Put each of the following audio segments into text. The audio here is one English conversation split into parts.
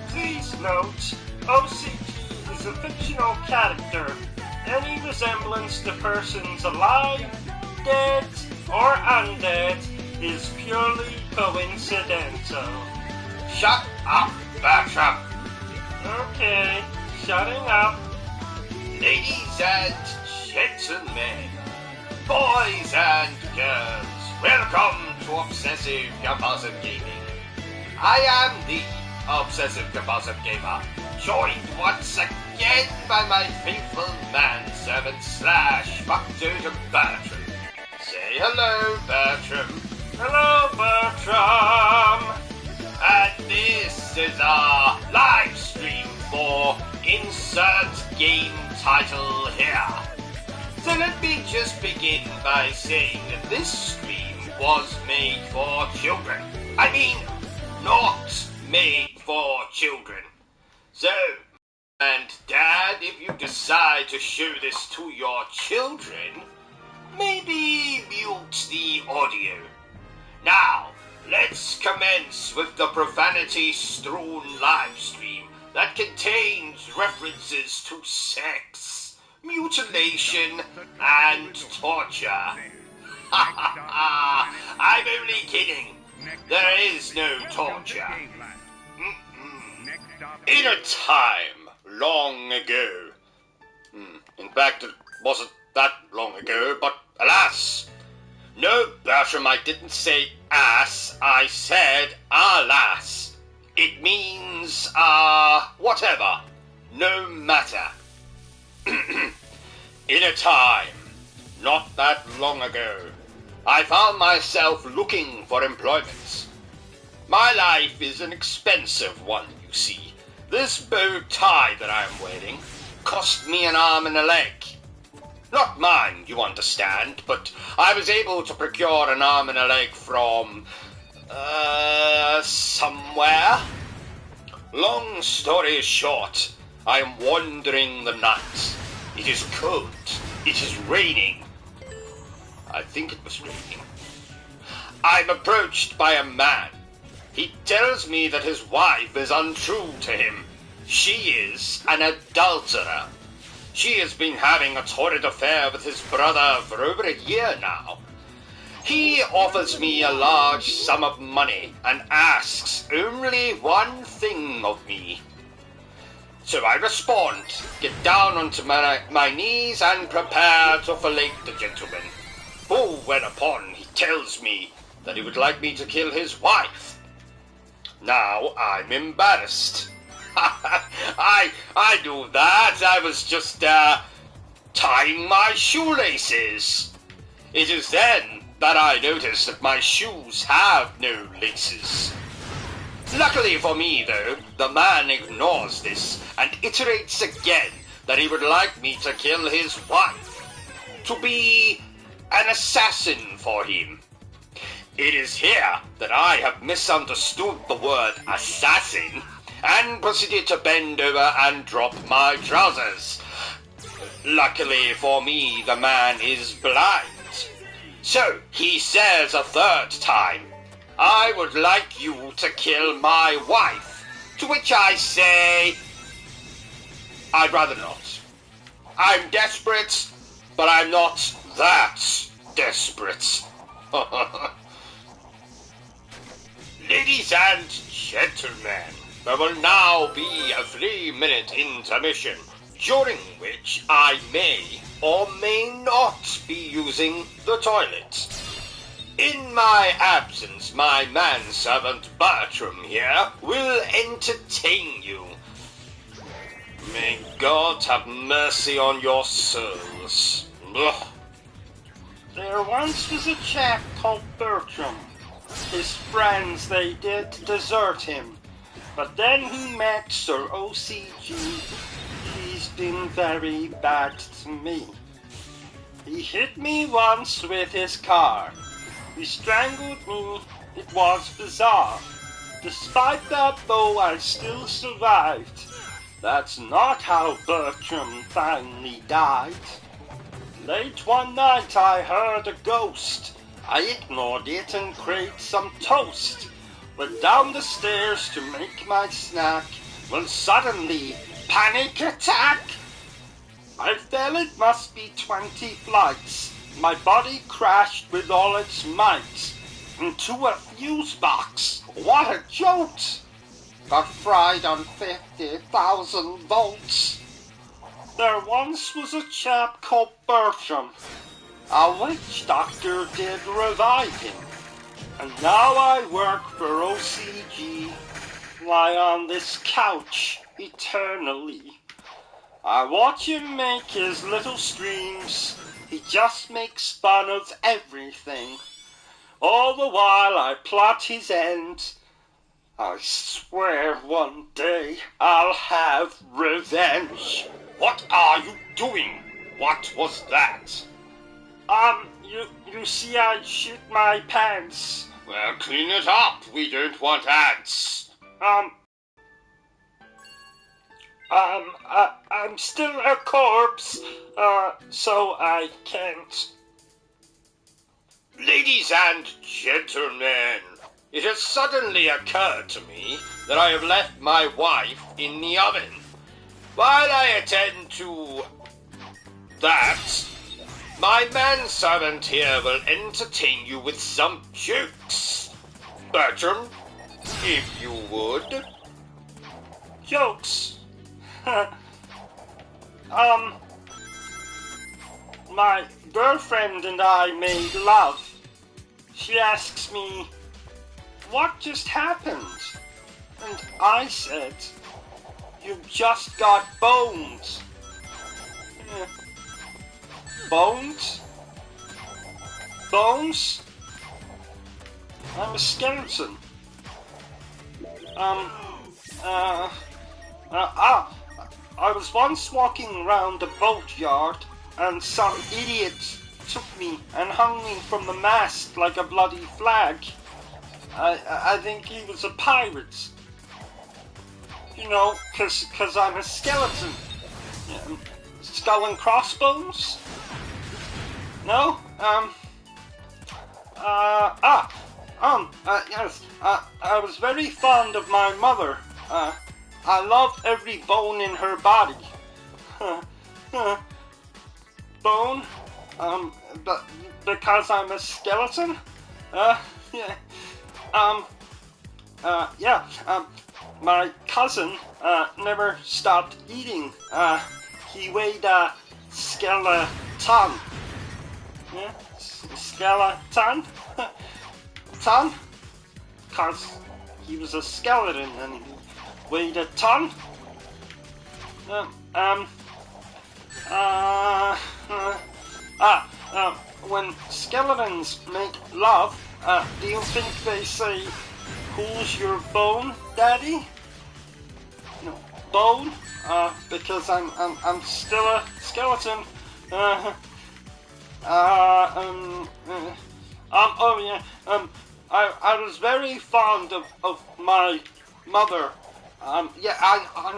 Please note, O.C.G is a fictional character. Any resemblance to persons alive, dead, or undead is purely coincidental. Shut up, Bertrum. Okay, shutting up. Ladies and gentlemen, boys and girls, welcome to Obsessive Compulsive Gaming. I am the Obsessive Compulsive Gamer, joined once again by my faithful manservant / factotum Bertrum. Say hello, Bertrum. Hello, Bertrum. And this is our live stream for Insert Game Title here. So let me just begin by saying that this stream was made for children. I mean, not made for children. So, and Dad, if you decide to show this to your children, maybe mute the audio. Now, let's commence with the profanity-strewn livestream that contains references to sex, mutilation, and torture. Ha ha ha! I'm only kidding. There is no torture. In a time long ago. In fact, it wasn't that long ago, but alas. No, Bertrum, I didn't say ass, I said alas. It means, whatever. No matter. In a time, not that long ago, I found myself looking for employment. My life is an expensive one, you see. This bow tie that I'm wearing cost me an arm and a leg. Not mine, you understand, but I was able to procure an arm and a leg from, somewhere. Long story short, I am wandering the night. It is cold. It is raining. I think it was raining. I'm approached by a man. He tells me that his wife is untrue to him. She is an adulterer. She has been having a torrid affair with his brother for over a year now. He offers me a large sum of money and asks only one thing of me. So I respond, get down onto my knees and prepare to fillet the gentleman. Who, whereupon, he tells me that he would like me to kill his wife. Now I'm embarrassed. I knew that. I was just, tying my shoelaces. It is then that I notice that my shoes have no laces. Luckily for me, though, the man ignores this and iterates again that he would like me to kill his wife. To be an assassin for him. It is here that I have misunderstood the word assassin and proceeded to bend over and drop my trousers. Luckily for me, the man is blind. So he says a third time, I would like you to kill my wife. To which I say, I'd rather not. I'm desperate, but I'm not that desperate. Ladies and gentlemen, there will now be a 3-minute intermission, during which I may or may not be using the toilet. In my absence, my manservant Bertrum here will entertain you. May God have mercy on your souls. Ugh. There once was a chap called Bertrum. His friends, they did desert him. But then he met Sir O.C.G. He's been very bad to me. He hit me once with his car. He strangled me. It was bizarre. Despite that, though, I still survived. That's not how Bertrum finally died. Late one night I heard a ghost. I ignored it and craved some toast. went down the stairs to make my snack, when suddenly, panic attack! I fell it must be 20 flights. My body crashed with all its might into a fuse box. What a jolt! Got fried on 50,000 volts. There once was a chap called Bertrum. A witch doctor did revive him. And now I work for O.C.G. Lie on this couch eternally. I watch him make his little streams. He just makes fun of everything. All the while I plot his end. I swear one day I'll have revenge. What are you doing? What was that? You see I shit my pants. Well, clean it up. We don't want ants. I'm still a corpse, so I can't. Ladies and gentlemen, it has suddenly occurred to me that I have left my wife in the oven. While I attend to that, my manservant here will entertain you with some jokes. Bertram, if you would. Jokes? My girlfriend and I made love. She asks me, what just happened? And I said, you just got boned. Bones? Bones? I'm a skeleton. I was once walking around a boatyard and some idiot took me and hung me from the mast like a bloody flag. I think he was a pirate. You know, cause I'm a skeleton. Skull and crossbones? No? Yes. I was very fond of my mother. I loved every bone in her body. Bone? But because I'm a skeleton? Yeah. My cousin, never stopped eating. He weighed a skeleton. Yeah? Skeleton? Ton? Cause he was a skeleton and he weighed a ton? When skeletons make love, do you think they say, who's your bone, daddy? No, bone? Because I'm still a skeleton. I was very fond of my mother. I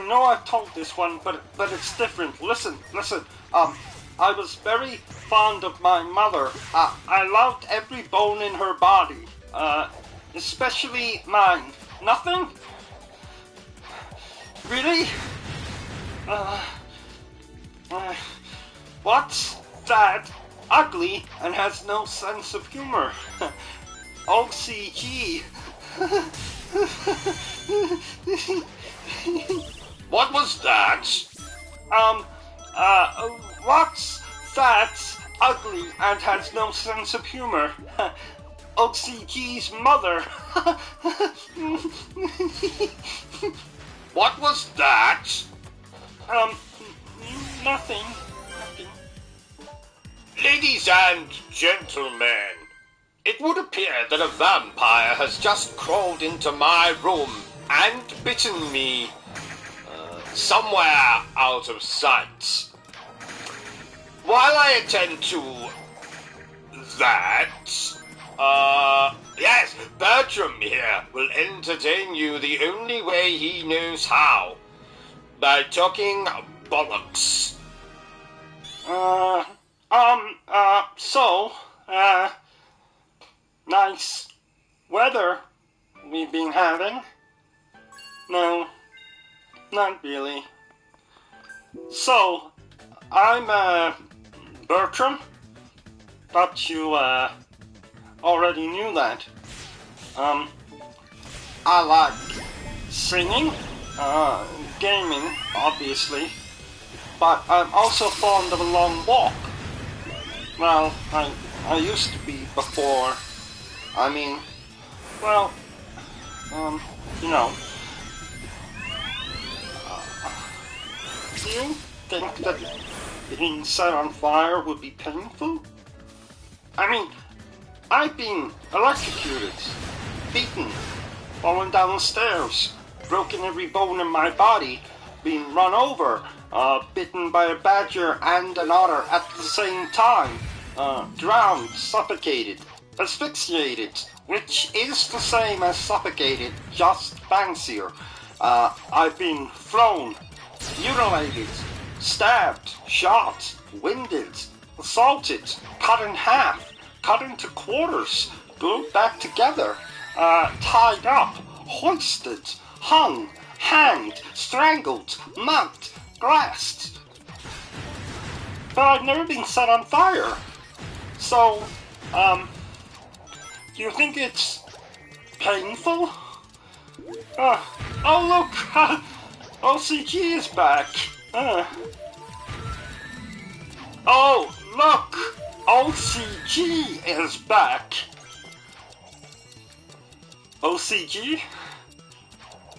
know I've told this one, but it's different. Listen. I was very fond of my mother. I loved every bone in her body, especially mine. Nothing? Really? What's that? Ugly and has no sense of humor. O.C.G. What was that? What's that? Ugly and has no sense of humor. O.C.G's mother. What was that? Nothing. Ladies and gentlemen, it would appear that a vampire has just crawled into my room and bitten me somewhere out of sight. While I attend to that, yes, Bertram here will entertain you the only way he knows how, by talking bollocks. Nice weather we've been having? No, not really. So, I'm Bertrum. Thought you already knew that. I like singing, gaming, obviously, but I'm also fond of a long walk. Well, I used to be before. I mean, well, you know. Do you think that being set on fire would be painful? I mean, I've been electrocuted, beaten, fallen down the stairs, broken every bone in my body, been run over, bitten by a badger and an otter at the same time, drowned, suffocated, asphyxiated, which is the same as suffocated, just fancier. I've been thrown, mutilated, stabbed, shot, winded, assaulted, cut in half, cut into quarters, glued back together, tied up, hoisted, hung, hanged, strangled, mugged, grasped. But I've never been set on fire. So, do you think it's painful? Oh look, O.C.G is back. Oh, look! O.C.G is back. O.C.G?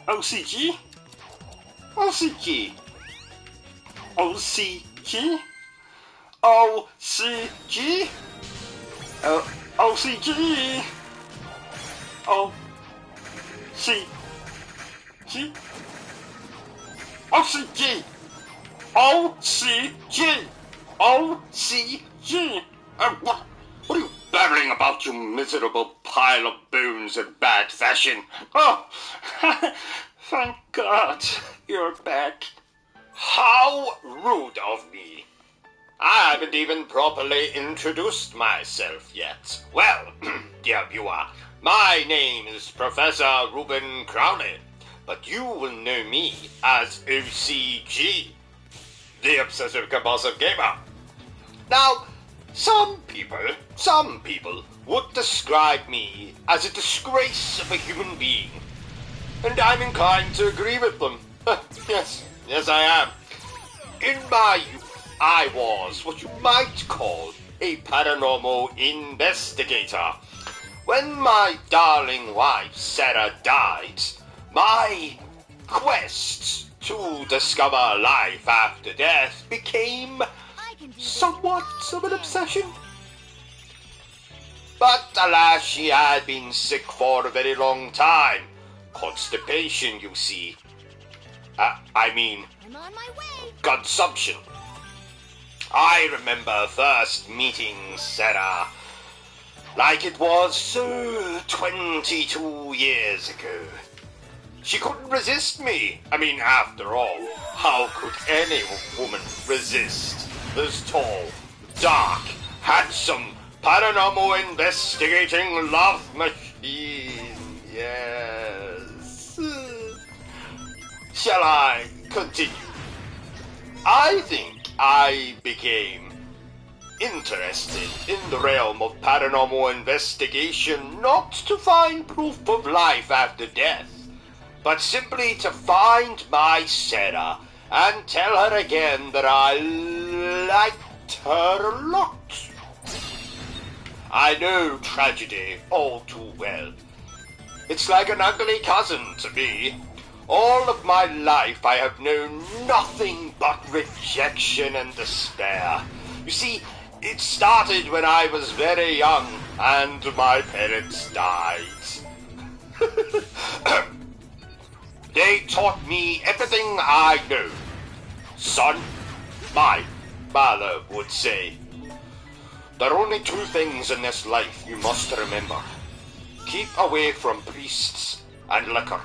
O.C.G? O.C.G. O.C.G? O.C.G? O.C.G? O.C.G? O.C.G! O.C.G! O.C.G! What are you babbling about, you miserable pile of bones and bad fashion? Oh, thank God you're back. How rude of me. I haven't even properly introduced myself yet. Well, dear viewer, my name is Professor Ruben Crowley, but you will know me as O.C.G, the obsessive-compulsive gamer. Now, some people would describe me as a disgrace of a human being, and I'm inclined to agree with them. Yes, I am. In my youth, I was what you might call a paranormal investigator. When my darling wife, Sarah, died, my quest to discover life after death became somewhat of an obsession. But alas, she had been sick for a very long time. Constipation, you see. I mean, I'm on my way. Consumption. I remember first meeting Sarah like it was 22 years ago. She couldn't resist me. I mean, after all, how could any woman resist this tall, dark, handsome, paranormal investigating love machine? Yes. Shall I continue? I think I became interested in the realm of paranormal investigation not to find proof of life after death, but simply to find my Sarah and tell her again that I liked her a lot. I know tragedy all too well. It's like an ugly cousin to me. All of my life I have known nothing but rejection and despair. You see, it started when I was very young and my parents died. They taught me everything I know. Son, my mother would say, there are only two things in this life you must remember. Keep away from priests and liquor.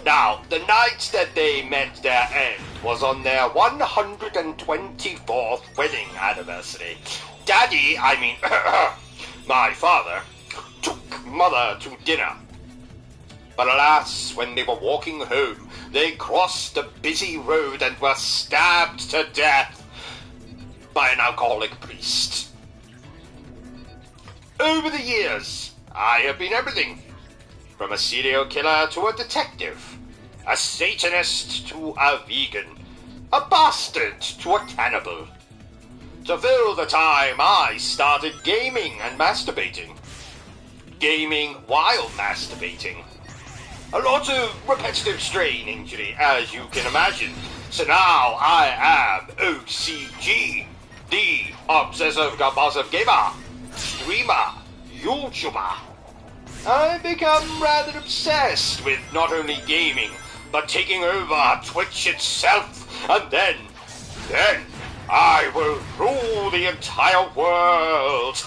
Now, the night that they met their end was on their 124th wedding anniversary. Daddy, my father, took Mother to dinner. But alas, when they were walking home, they crossed a busy road and were stabbed to death by an alcoholic priest. Over the years, I have been everything, from a serial killer to a detective, a Satanist to a vegan, a bastard to a cannibal. To fill the time, I started gaming and masturbating. Gaming while masturbating. A lot of repetitive strain injury, as you can imagine. So now I am O.C.G, the obsessive-compulsive gamer, streamer, YouTuber. I've become rather obsessed with not only gaming, but taking over Twitch itself, and then I will rule the entire world.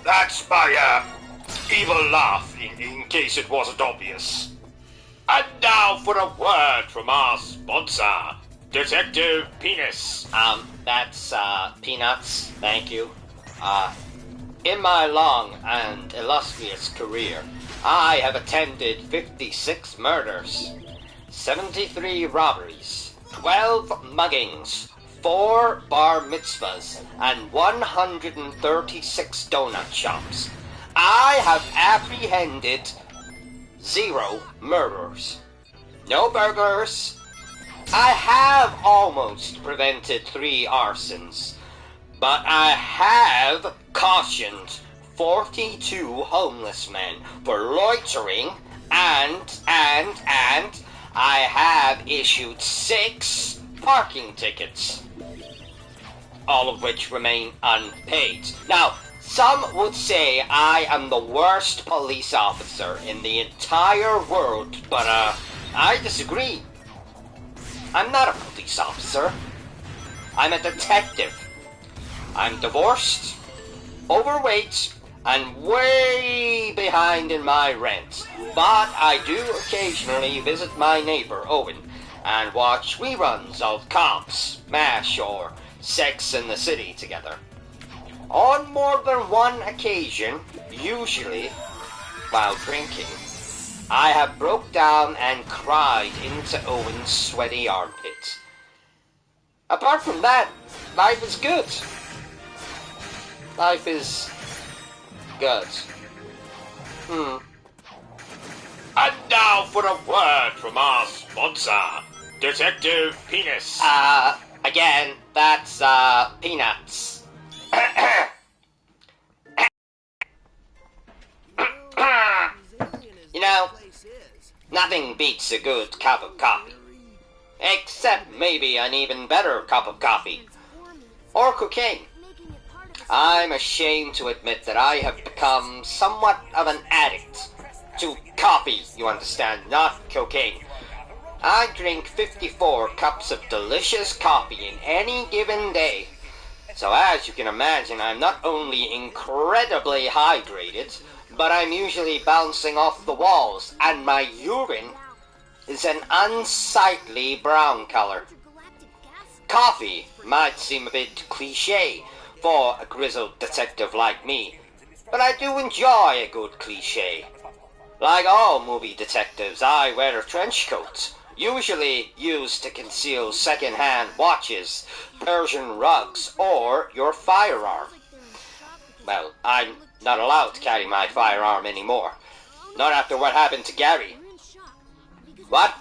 That's my evil laugh, in case it wasn't obvious. And now for a word from our sponsor, Detective Penis. That's, Peanuts, thank you. In my long and illustrious career, I have attended 56 murders, 73 robberies, 12 muggings, 4 bar mitzvahs, and 136 donut shops. I have apprehended 0 murderers, no burglars. I have almost prevented 3 arsons, but I have cautioned 42 homeless men for loitering, and I have issued 6 parking tickets, all of which remain unpaid. Now, some would say I am the worst police officer in the entire world, but I disagree. I'm not a police officer. I'm a detective. I'm divorced, overweight, and way behind in my rent. But I do occasionally visit my neighbor, Owen, and watch reruns of Cops, MASH, or Sex and the City together. On more than one occasion, usually while drinking, I have broke down and cried into Owen's sweaty armpit. Apart from that, life is good. Life is good. And now for a word from our sponsor, Detective Penis. Again, that's, Peanuts. You know, nothing beats a good cup of coffee. Except maybe an even better cup of coffee. Or cocaine. I'm ashamed to admit that I have become somewhat of an addict to coffee, you understand, not cocaine. I drink 54 cups of delicious coffee in any given day. So as you can imagine, I'm not only incredibly hydrated, but I'm usually bouncing off the walls, and my urine is an unsightly brown color. Coffee might seem a bit cliché for a grizzled detective like me, but I do enjoy a good cliché. Like all movie detectives, I wear a trench coat, usually used to conceal second-hand watches, Persian rugs, or your firearm. Well, I'm not allowed to carry my firearm anymore. Not after what happened to Gary. What?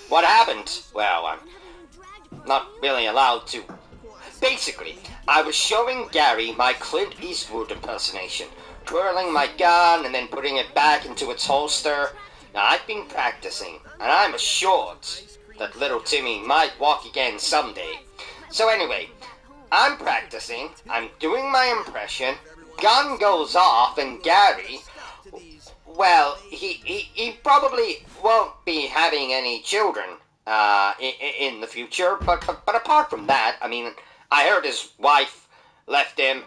What happened? Well, I'm not really allowed to. Basically, I was showing Gary my Clint Eastwood impersonation, twirling my gun and then putting it back into its holster. Now, I've been practicing, and I'm assured that little Timmy might walk again someday. So anyway, I'm practicing, I'm doing my impression, gun goes off, and Gary, well, he probably won't be having any children in the future, but apart from that, I mean, I heard his wife left him,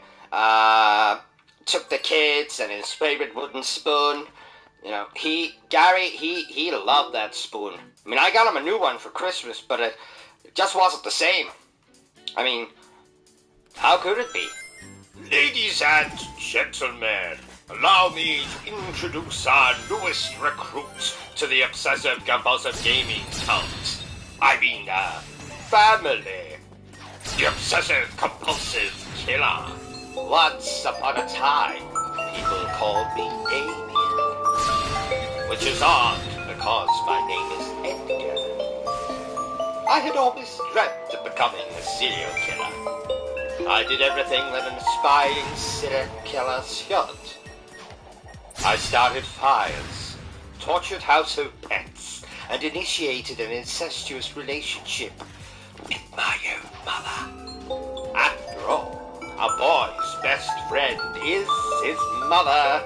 took the kids and his favorite wooden spoon. You know, Gary loved that spoon. I mean, I got him a new one for Christmas, but it just wasn't the same. I mean, how could it be? Ladies and gentlemen, allow me to introduce our newest recruit to the obsessive-compulsive gaming cult. I mean, family. The obsessive-compulsive killer. Once upon a time, people called me Damien, which is odd because my name is Edgar. I had always dreamt of becoming a serial killer. I did everything that an aspiring serial killer should. I started fires, tortured household pets, and initiated an incestuous relationship with my own mother. After all, a boy's best friend is his mother.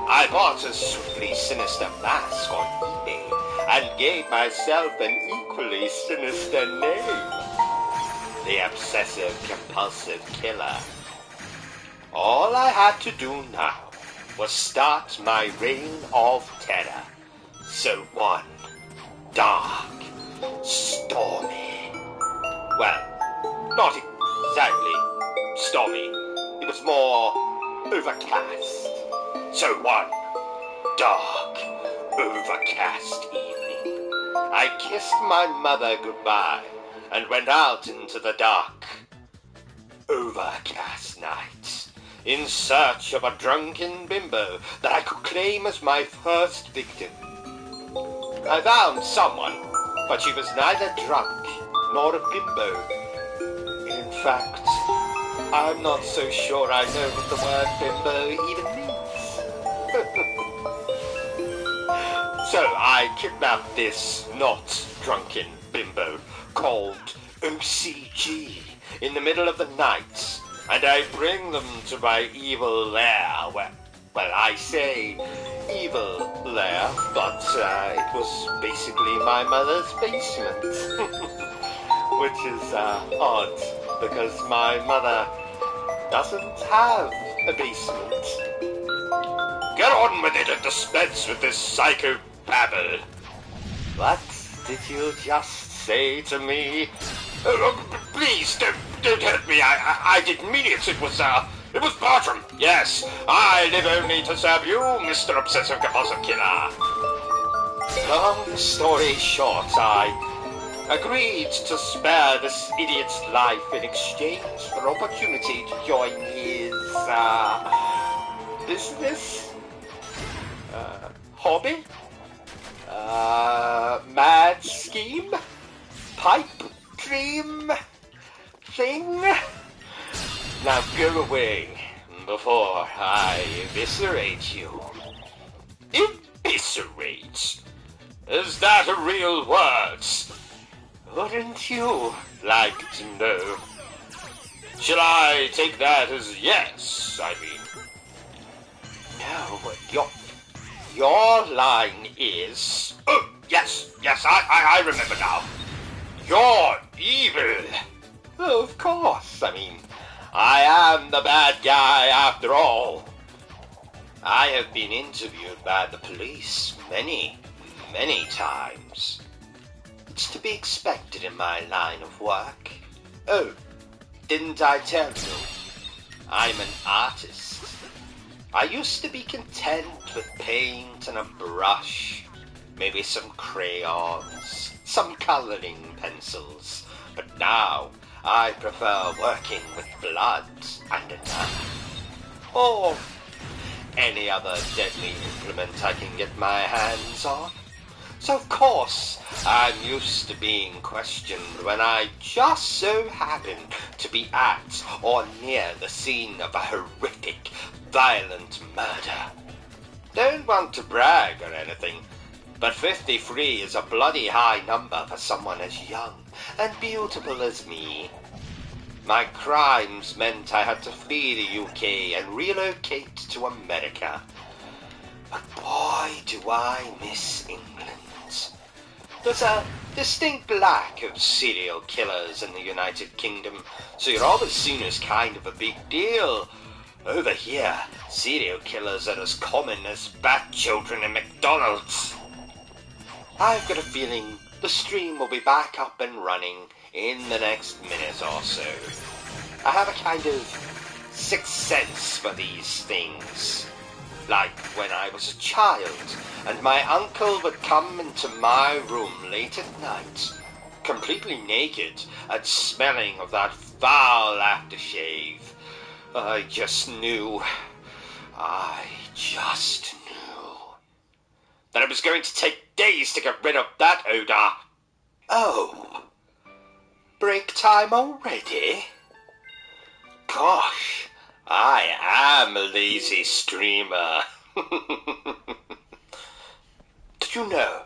I bought a swiftly sinister mask on eBay and gave myself an equally sinister name. The obsessive-compulsive killer. All I had to do now was start my reign of terror. So one dark, stormy, well, not exactly stormy, it was more overcast. So one dark, overcast evening, I kissed my mother goodbye and went out into the dark, overcast night in search of a drunken bimbo that I could claim as my first victim. I found someone, but she was neither drunk nor a bimbo. In fact, I'm not so sure I know what the word bimbo even means. So I kidnapped this not drunken bimbo called O.C.G. in the middle of the night, and I bring them to my evil lair. Well, I say evil lair, but it was basically my mother's basement. Which is odd, because my mother doesn't have a basement. Get on with it and dispense with this psychobabble. What did you just say to me? Please, don't hurt me. I didn't mean it. It was Bertrum. Yes, I live only to serve you, Mr. Obsessive-Compulsive Killer. Long story short, I agreed to spare this idiot's life in exchange for opportunity to join his, business? Hobby? Mad scheme? Pipe dream? Thing? Now go away before I eviscerate you. Eviscerate? Is that a real word? Wouldn't you like to know? Shall I take that as yes, I mean? No, your line is... Oh, yes, I remember now. You're evil. Of course, I mean, I am the bad guy after all. I have been interviewed by the police many times. It's to be expected in my line of work. Oh, didn't I tell you? I'm an artist. I used to be content with paint and a brush, maybe some crayons, some coloring pencils, but now I prefer working with blood and a knife, or any other deadly implement I can get my hands on. So of course, I'm used to being questioned when I just so happen to be at or near the scene of a horrific, violent murder. Don't want to brag or anything, but 53 is a bloody high number for someone as young and beautiful as me. My crimes meant I had to flee the UK and relocate to America. But boy, do I miss England. There's a distinct lack of serial killers in the United Kingdom, so you're always seen as kind of a big deal. Over here, serial killers are as common as bat children in McDonald's. I've got a feeling the stream will be back up and running in the next minute or so. I have a kind of sixth sense for these things. Like when I was a child, and my uncle would come into my room late at night, completely naked and smelling of that foul aftershave. I just knew that it was going to take days to get rid of that odor. Oh, break time already? Gosh, I am a lazy streamer. Did you know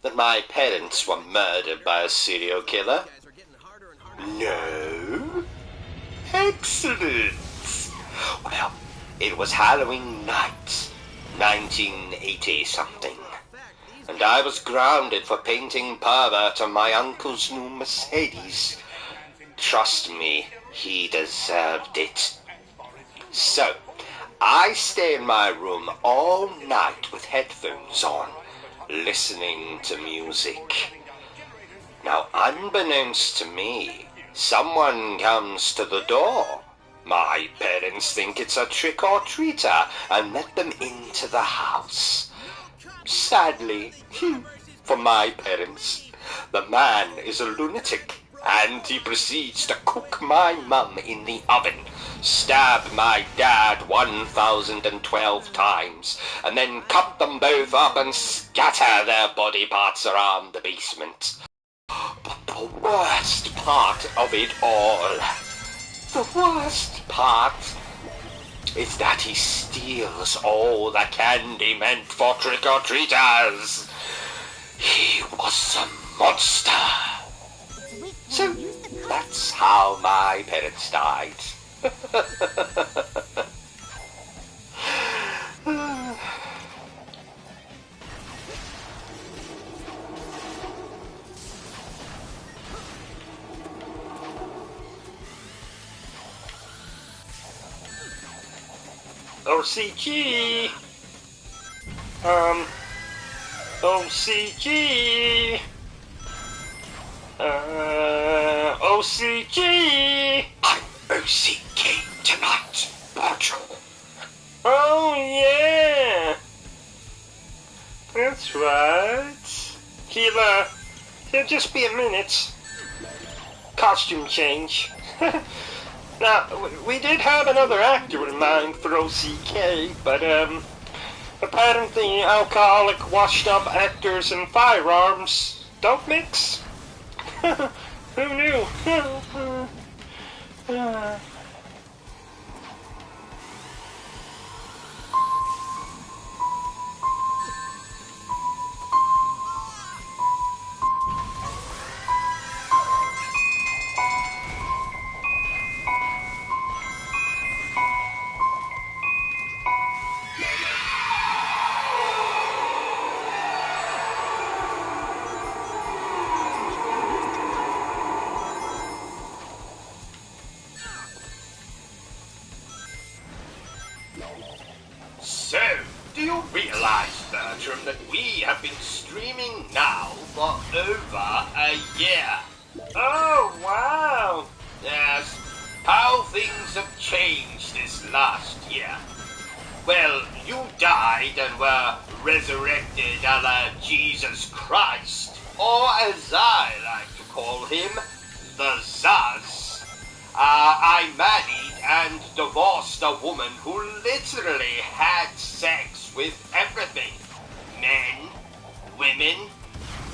that my parents were murdered by a serial killer? No? Excellent. Well, it was Halloween night, 1980-something, and I was grounded for painting pervert on my uncle's new Mercedes. Trust me, he deserved it. So, I stay in my room all night with headphones on, listening to music. Now, unbeknownst to me, someone comes to the door. My parents think it's a trick-or-treater and let them into the house. Sadly, for my parents, the man is a lunatic, and he proceeds to cook my mum in the oven, stab my dad 1,012 times, and then cut them both up and scatter their body parts around the basement. But the worst part of it all, the worst part, is that he steals all the candy meant for trick-or-treaters. He was a monster. So that's how my parents died. O.C.G. O.C.G. O.C.G. I'm O.C.G. tonight, Bertrum. Oh yeah, that's right. He'll just be a minute. Costume change. Now, we did have another actor in mind for O.C.G, but apparently alcoholic, washed-up actors and firearms don't mix. Who knew? So, do you realize, Bertrum, that we have been streaming now for over a year? Oh, wow! Yes, how things have changed this last year. Well, you died and were resurrected a la Jesus Christ, or as I like to call him, the Zaz. I married and divorced a woman who literally had sex with everything. Men, women,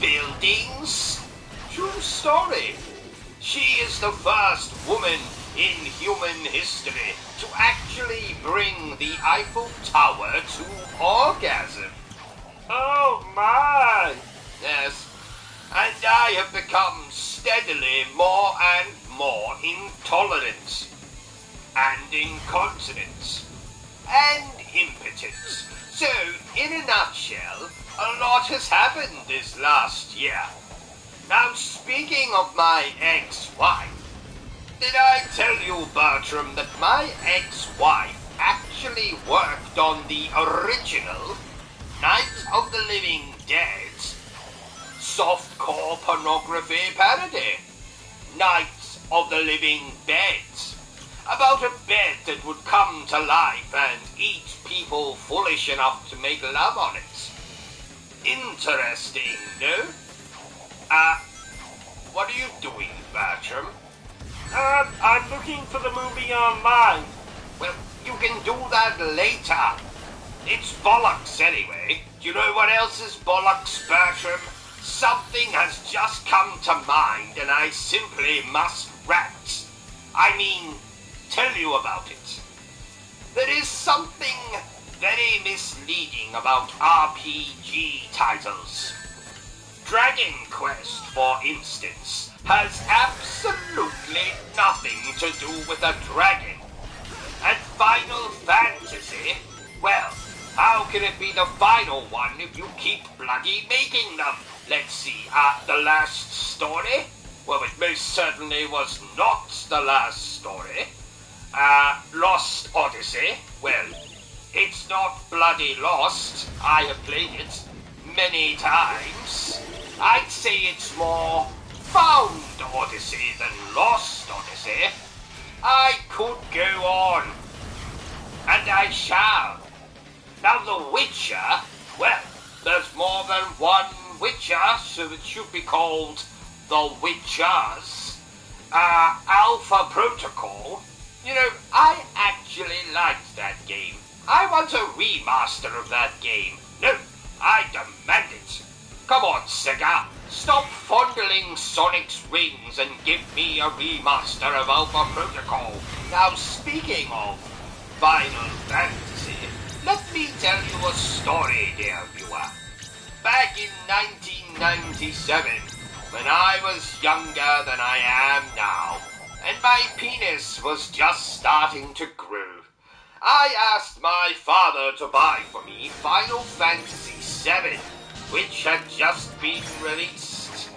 buildings. True story. She is the first woman in human history to actually bring the Eiffel Tower to orgasm. Oh my! Yes, and I have become steadily more and more intolerant, and incontinent, and impotent. So, in a nutshell, a lot has happened this last year. Now, speaking of my ex-wife, did I tell you, Bertrum, that my ex-wife actually worked on the original Night of the Living Dead softcore pornography parody, Night of the Living Dead, About a bed that would come to life and eat people foolish enough to make love on it. Interesting, no? What are you doing, Bertrum? I'm looking for the movie online. Well, you can do that later. It's bollocks anyway. Do you know what else is bollocks, Bertrum? Something has just come to mind and I simply must rant. I mean, tell you about it. There is something very misleading about RPG titles. Dragon Quest, for instance, has absolutely nothing to do with a dragon. And Final Fantasy, well, how can it be the final one if you keep bloody making them? Let's see, the last story? Well, it most certainly was not the last story. Lost Odyssey? Well, it's not bloody lost. I have played it many times. I'd say it's more Found Odyssey than Lost Odyssey. I could go on. And I shall. Now the Witcher, well, there's more than one Witcher, so it should be called The Witchers. Alpha Protocol. You know, I actually liked that game. I want a remaster of that game. No, I demand it. Come on, Sega. Stop fondling Sonic's rings and give me a remaster of Alpha Protocol. Now, speaking of Final Fantasy, let me tell you a story, dear viewer. Back in 1997, when I was younger than I am now, and my penis was just starting to grow, I asked my father to buy for me Final Fantasy VII, which had just been released.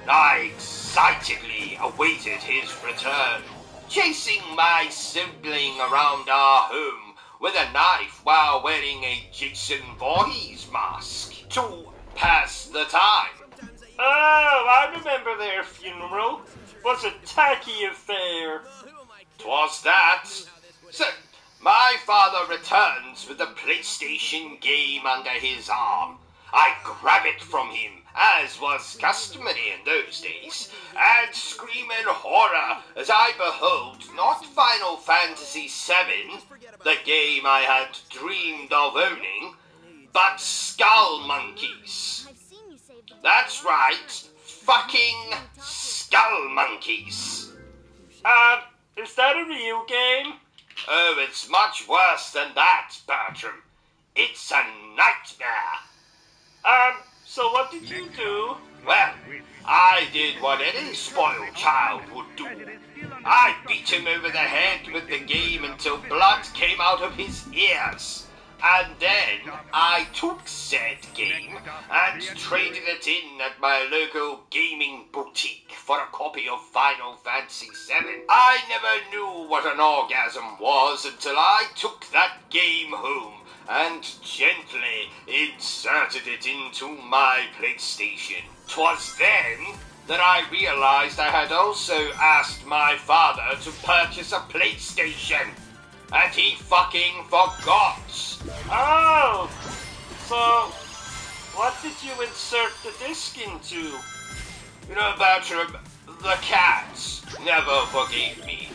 I excitedly awaited his return, chasing my sibling around our home with a knife while wearing a Jason Voorhees mask to pass the time. Oh, I remember their funeral. Was a tacky affair. 'Twas that. So, my father returns with the PlayStation game under his arm. I grab it from him, as was customary in those days, and scream in horror as I behold not Final Fantasy VII, the game I had dreamed of owning, but Skull Monkeys. That's right, fucking Skull Monkeys. Is that a real game? Oh, it's much worse than that, Bertrum. It's a nightmare. So what did you do? Well, I did what any spoiled child would do. I beat him over the head with the game until blood came out of his ears. And then I took said game and traded it in at my local gaming boutique for a copy of Final Fantasy VII. I never knew what an orgasm was until I took that game home and gently inserted it into my PlayStation. 'Twas then that I realized I had also asked my father to purchase a PlayStation, and he fucking forgot. Oh, so what did you insert the disc into? You know, Bertrum, the cats never forgave me.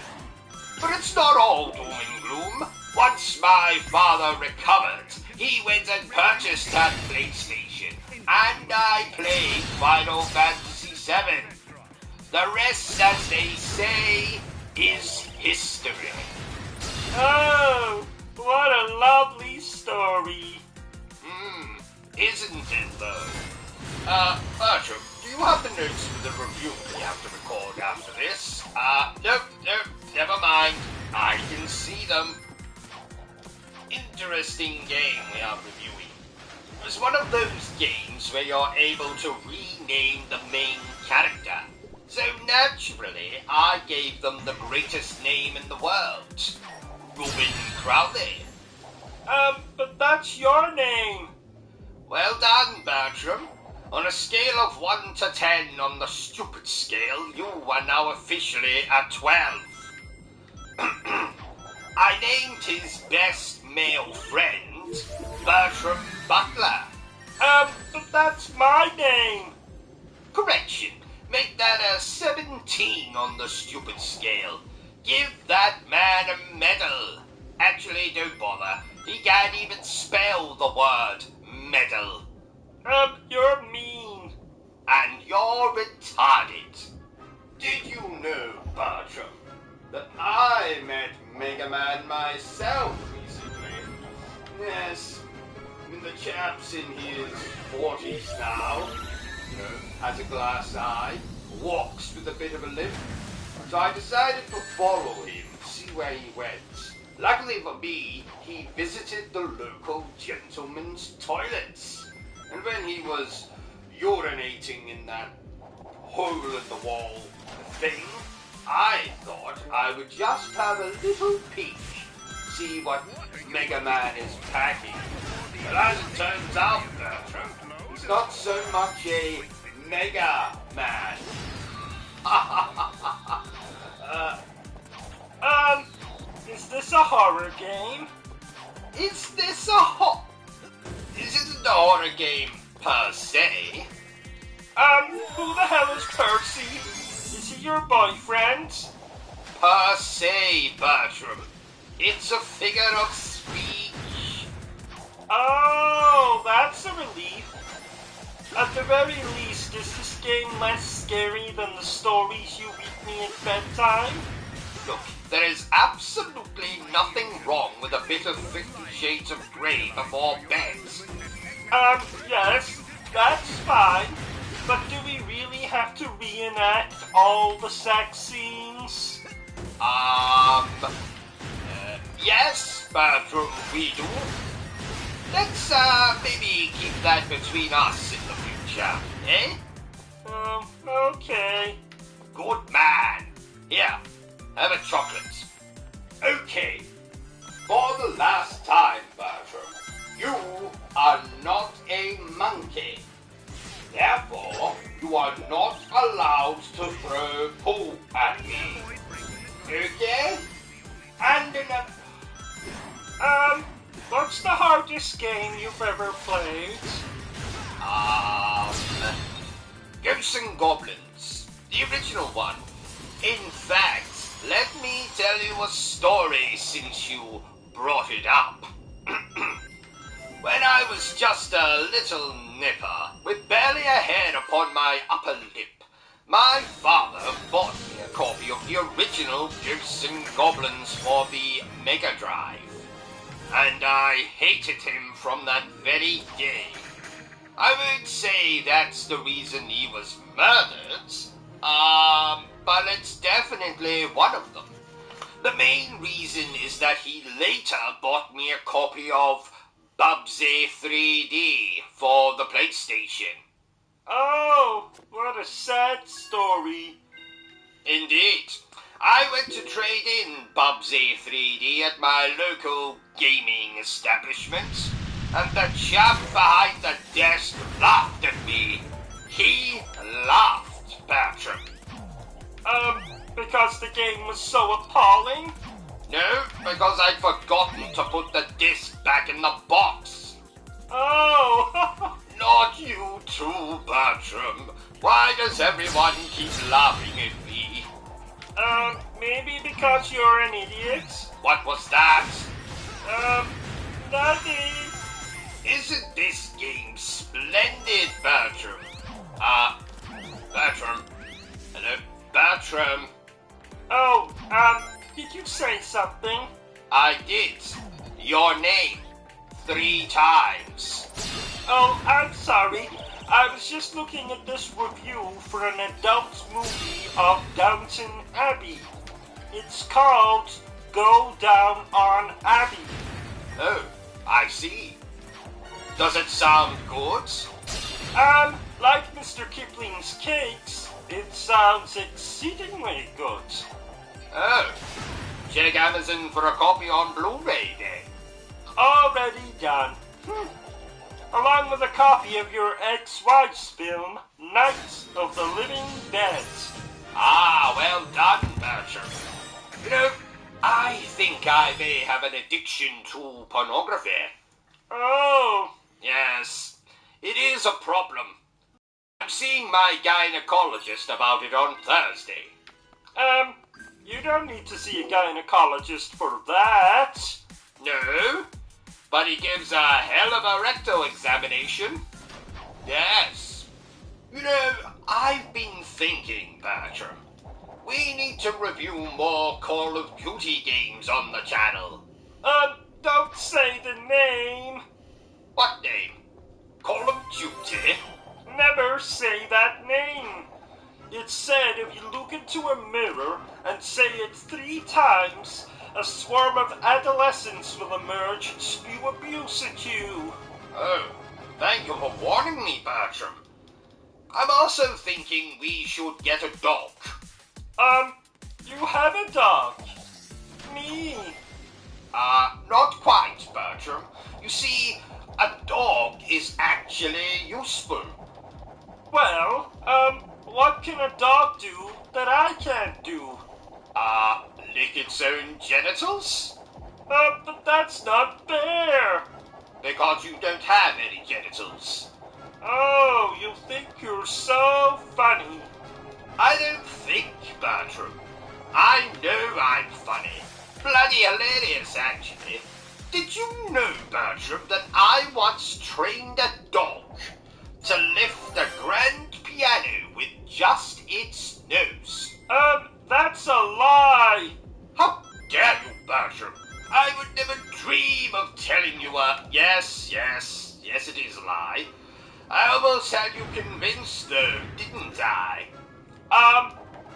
But it's not all doom and gloom. Once my father recovered, he went and purchased that PlayStation, and I played Final Fantasy VII. The rest, as they say, is history. Oh, what a lovely story. Isn't it though? Bertrum, do you have the notes for the review we have to record after this? Nope, never mind. I can see them. Interesting game we are reviewing. It was one of those games where you're able to rename the main character. So naturally, I gave them the greatest name in the world. Robin Crowley. But that's your name. Well done, Bertrum. On a scale of 1 to 10 on the stupid scale, you are now officially at 12. I named his best male friend Bertrum Butler. But that's my name. Correction. Make that a 17 on the stupid scale. Give that man a medal. Actually, don't bother. He can't even spell the word medal. You're mean. And you're retarded. Did you know, Bertrum, that I met Mega Man myself recently? Yes, I mean, the chap's in his 40s now. You know, has a glass eye, walks with a bit of a limp. So I decided to follow him, see where he went. Luckily for me, he visited the local gentleman's toilets. And when he was urinating in that hole-in-the-wall thing, I thought I would just have a little peek, see what Mega Man is packing. But as it turns out, Bertram, he's not so much a Mega Man. Is this a horror game? Is this a This isn't a horror game, per se. Who the hell is Percy? Is he your boyfriend? Per se, Bertram. It's a figure of speech. Oh, that's a relief. At the very least, is this game less scary than the stories you read me at bedtime? Look, there is absolutely nothing wrong with a bit of 50 Shades of Grey before bed. Yes, that's fine. But do we really have to reenact all the sex scenes? Yes, Bertram, we do. Let's, maybe keep that between us in the future, eh? Okay. Good man. Here, have a chocolate. Okay. For the last time, Bertram, you are not a monkey. Therefore, you are not allowed to throw poo at me. Okay? And another... What's the hardest game you've ever played? Ghosts and Goblins. The original one. In fact, let me tell you a story since you brought it up. When I was just a little nipper, with barely a hair upon my upper lip, my father bought me a copy of the original Ghosts and Goblins for the Mega Drive. And I hated him from that very day. I would say that's the reason he was murdered, but it's definitely one of them. The main reason is that he later bought me a copy of Bubsy 3D for the PlayStation. Oh, what a sad story. Indeed. I went to trade in Bubsy 3D at my local gaming establishment, and the chap behind the desk laughed at me. He laughed, Bertram. Because the game was so appalling? No, because I'd forgotten to put the disc back in the box. Oh! Not you too, Bertram. Why does everyone keep laughing at me? Maybe because you're an idiot? What was that? Nothing. Isn't this game splendid, Bertram? Bertram. Hello, Bertram. Oh, did you say something? I did. Your name. 3 times. Oh, I'm sorry. I was just looking at this review for an adult movie of Downton Abbey. It's called Go Down on Abbey. Oh, I see. Does it sound good? Like Mr. Kipling's cakes, it sounds exceedingly good. Oh, check Amazon for a copy on Blu-ray then. Already done. Along with a copy of your ex-wife's film, Night of the Living Dead. Ah, well done, Bertram. You know, I think I may have an addiction to pornography. Oh. Yes, it is a problem. I'm seeing my gynecologist about it on Thursday. You don't need to see a gynecologist for that. No, but he gives a hell of a rectal examination. Yes. You know, I've been thinking, Bertrum. We need to review more Call of Duty games on the channel. Don't say the name. What name? Call of Duty? Never say that name. It's said if you look into a mirror and say it 3 times, a swarm of adolescents will emerge and spew abuse at you. Oh, thank you for warning me, Bertrum. I'm also thinking we should get a dog. You have a dog. Me. Not quite, Bertrum. You see, a dog is actually useful. Well, what can a dog do that I can't do? Lick its own genitals? But that's not fair. Because you don't have any genitals. Oh, you think you're so funny. I don't think, Bertrum. I know I'm funny. Bloody hilarious, actually. Did you know, Bertrum, that I once trained a dog to lift a grand piano with just its nose? That's a lie. How dare you, Bertrum? I would never dream of telling you a... Yes, it is a lie. I almost had you convinced, though, didn't I?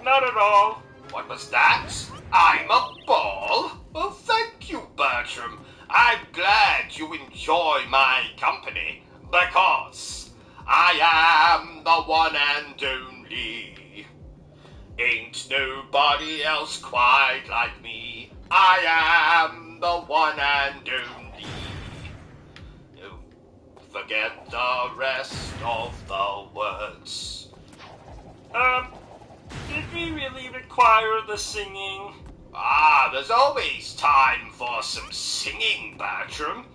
Not at all. What was that? I'm a ball? Well, thank you, Bertrum. I'm glad you enjoy my company, because I am the one and only. Ain't nobody else quite like me. I am the one and only. Forget the rest of the words. Did we really require the singing? There's always time for some singing, Bertrum.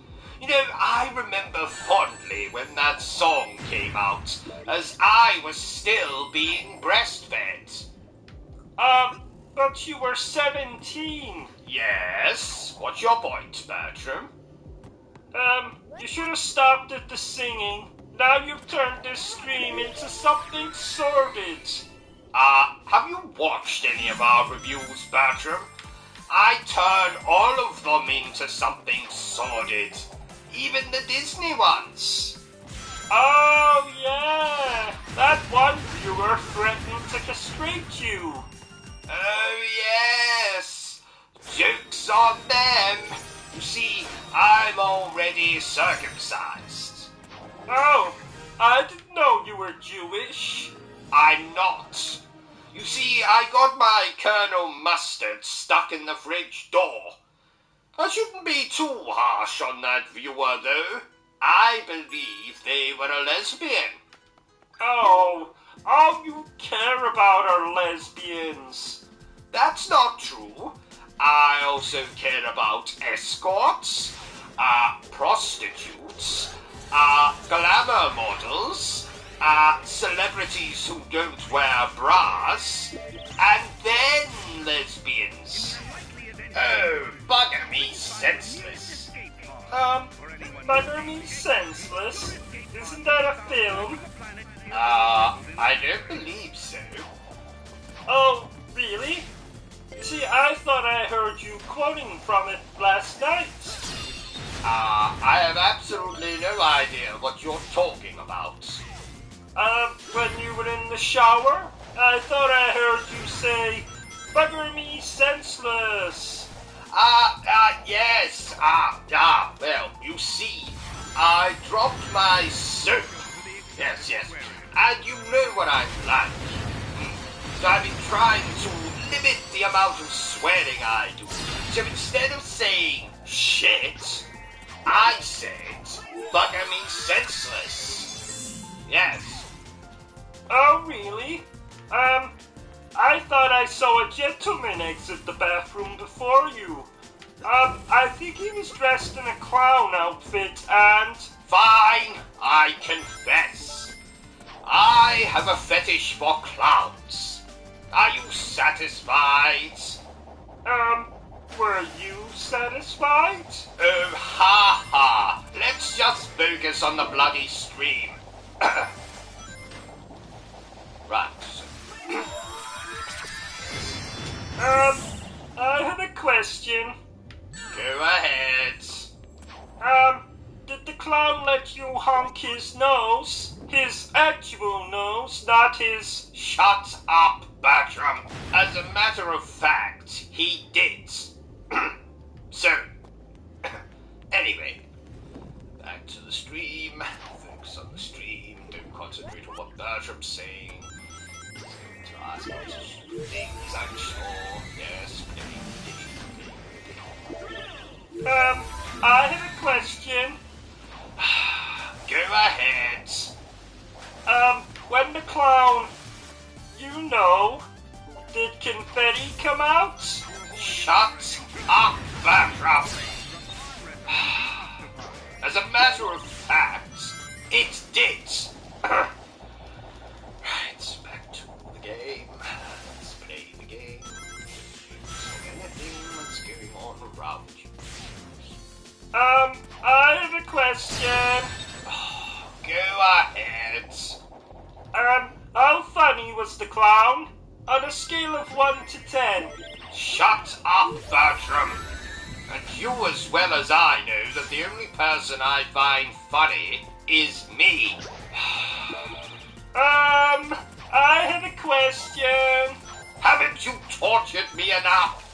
You know, I remember fondly when that song came out, as I was still being breastfed. But you were 17. Yes? What's your point, Bertrum? You should have stopped at the singing. Now you've turned this stream into something sordid. Have you watched any of our reviews, Bertrum? I turn all of them into something sordid. Even the Disney ones. Oh, yeah. That one viewer threatened to castrate you. Oh, yes. Joke's on them. You see, I'm already circumcised. Oh, I didn't know you were Jewish. I'm not. You see, I got my Colonel Mustard stuck in the fridge door. I shouldn't be too harsh on that viewer, though. I believe they were a lesbian. Oh, all you care about are lesbians. That's not true. I also care about escorts, prostitutes, glamour models, celebrities who don't wear bras, and then lesbians. Oh, bugger me senseless. Bugger me senseless? Isn't that a film? I don't believe so. Oh, really? See, I thought I heard you quoting from it last night. I have absolutely no idea what you're talking about. When you were in the shower, I thought I heard you say, bugger me senseless. Yes. Well, you see, I dropped my soap. Yes. And you know what I'm like. So I've been trying to limit the amount of swearing I do. So instead of saying shit, I said bugger me senseless. Yes. Oh, really? I thought I saw a gentleman exit the bathroom before you. I think he was dressed in a clown outfit and... Fine, I confess. I have a fetish for clowns. Are you satisfied? Were you satisfied? Oh, ha ha. Let's just focus on the bloody stream. Right. I have a question. Go ahead. Did the clown let you honk his nose? His actual nose, not his... Shut up, Bertrum. As a matter of fact, he did. So, anyway, back to the stream. Focus on the stream. Don't concentrate on what Bertrum's saying. To ask lots of things, I'm sure. Yes, I have a question. Go ahead. When the clown, you know, did confetti come out? Shut up, Bertrum. As a matter of fact, it did. Right, back to the game. Let's play the game. Anything that's going on around you. I have a question. Go ahead. How funny was the clown? On a scale of 1 to 10. Shut up, Bertrum. And you as well as I know that the only person I find funny is me. I have a question. Haven't you tortured me enough?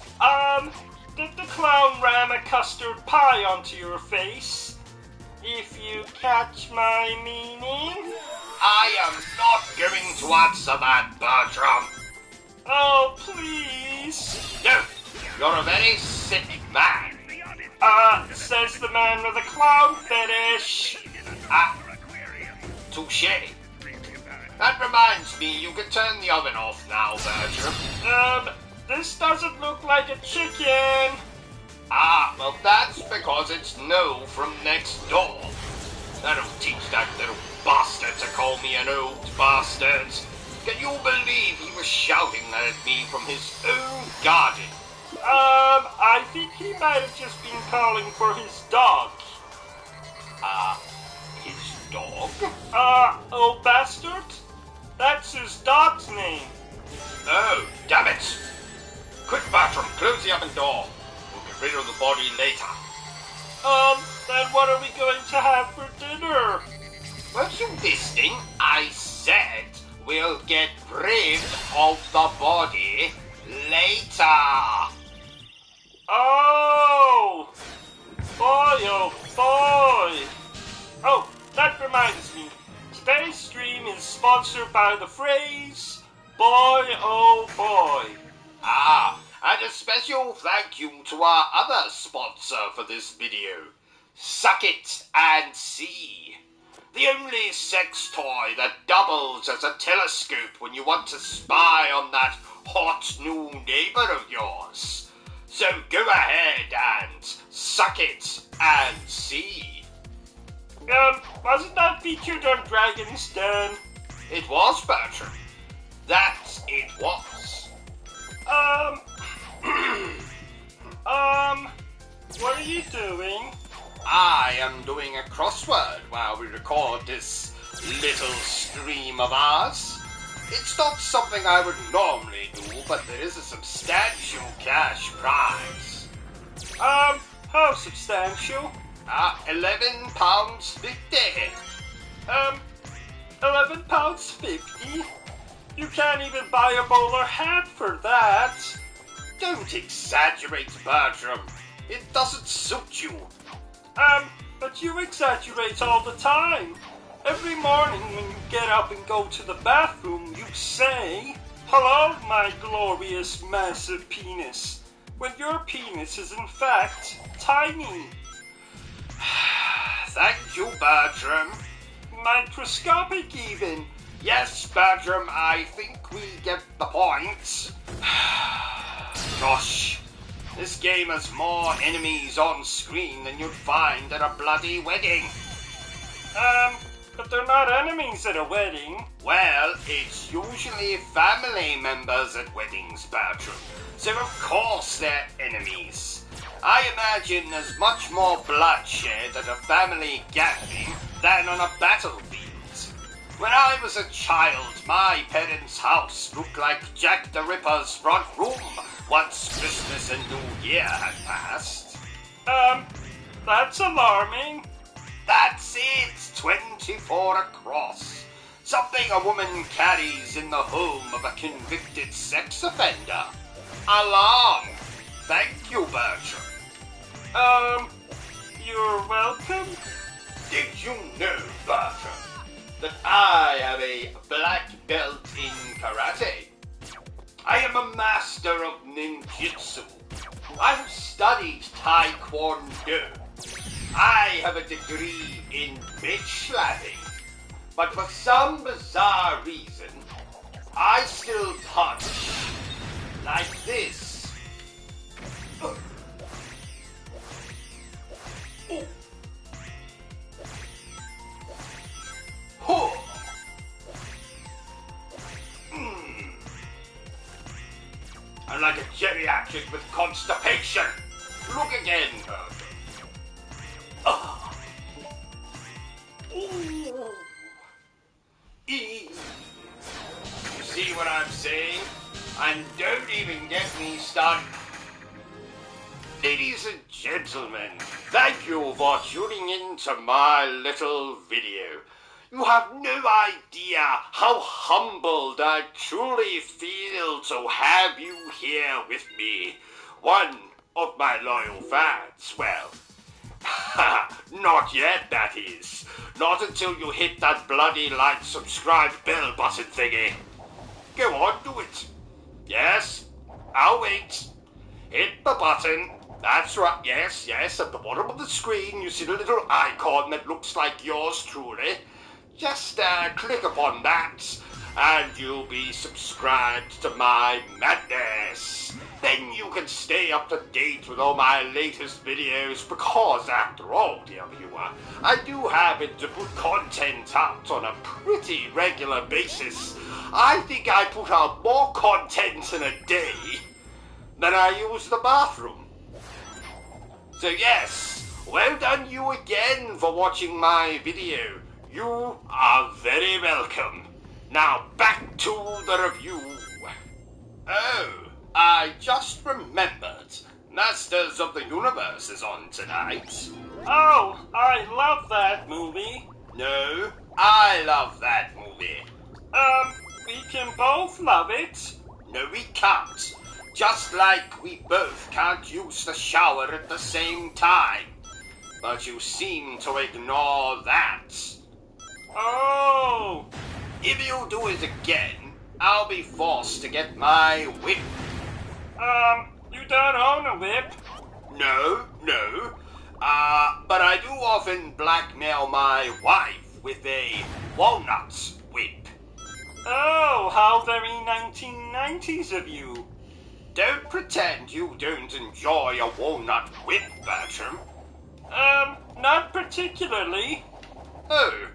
Did the clown ram a custard pie onto your face? If you catch my meaning? I am not going to answer that, Bertrum. Oh, please. No, you're a very silly man. Says the man with a clown fetish. Touché. That reminds me, you can turn the oven off now, Bertrum. This doesn't look like a chicken. Well that's because it's no from next door. That'll teach that little bastard to call me an old bastard. Can you believe he was shouting that at me from his own garden? I think he might have just been calling for his dog. His dog? Old bastard? That's his dog's name. Oh, damn it. Quick, Bertrum, close the oven door. We'll get rid of the body later. Then what are we going to have for dinner? Weren't you listening? I said we'll get rid of the body later. Oh! Boy, oh boy! Oh, that reminds me. Today's stream is sponsored by the phrase, boy, oh boy. And a special thank you to our other sponsor for this video, Suck It and See. The only sex toy that doubles as a telescope when you want to spy on that hot new neighbor of yours. So go ahead and suck it and see. Wasn't that featured on Dragon's Den? It was, Bertrum. That it was. What are you doing? I am doing a crossword while we record this little stream of ours. It's not something I would normally do, but there is a substantial cash prize. How substantial? £11.50. £11.50? You can't even buy a bowler hat for that. Don't exaggerate, Bertrum. It doesn't suit you. But you exaggerate all the time. Every morning when you get up and go to the bathroom, you say, "Hello, my glorious massive penis," when your penis is in fact tiny. Thank you, Bertrum. Microscopic even. Yes, Bertrum, I think we get the point. Gosh, this game has more enemies on screen than you'd find at a bloody wedding. But they're not enemies at a wedding. Well, it's usually family members at weddings, Bertrum. So of course they're enemies. I imagine there's much more bloodshed at a family gathering than on a battlefield. When I was a child, my parents' house looked like Jack the Ripper's front room once Christmas and New Year had passed. That's alarming. That's it, 24 across. Something a woman carries in the home of a convicted sex offender. Alarm. Thank you, Bertrum. You're welcome. Did you know, Bertrum, that I have a black belt in karate? I am a master of ninjutsu. I have studied taekwondo. I have a degree in bitch slapping. But for some bizarre reason, I still punch like this. Oh. Oh. I'm like a geriatric with constipation. Look again, Bertrum. Oh. Ooh. You see what I'm saying? And don't even get me started. Ladies and gentlemen, thank you for tuning in to my little video. You have no idea how humbled I truly feel to have you here with me. One of my loyal fans, well, not yet, that is. Not until you hit that bloody like, subscribe, bell button thingy. Go on, do it. Yes, I'll wait. Hit the button. That's right, yes, at the bottom of the screen you see the little icon that looks like yours truly. Just click upon that and you'll be subscribed to my madness. Then you can stay up to date with all my latest videos because, after all, dear viewer, I do happen to put content out on a pretty regular basis. I think I put out more content in a day than I use the bathroom. So yes, well done you again for watching my video. You are very welcome. Now back to the review. Oh, I just remembered. Masters of the Universe is on tonight. Oh, I love that movie. No, I love that movie. We can both love it. No, we can't. Just like we both can't use the shower at the same time. But you seem to ignore that. Oh. If you do it again, I'll be forced to get my whip. You don't own a whip? No. But I do often blackmail my wife with a walnut whip. Oh, how very 1990s of you. Don't pretend you don't enjoy a walnut whip, Bertrum. Not particularly. Oh,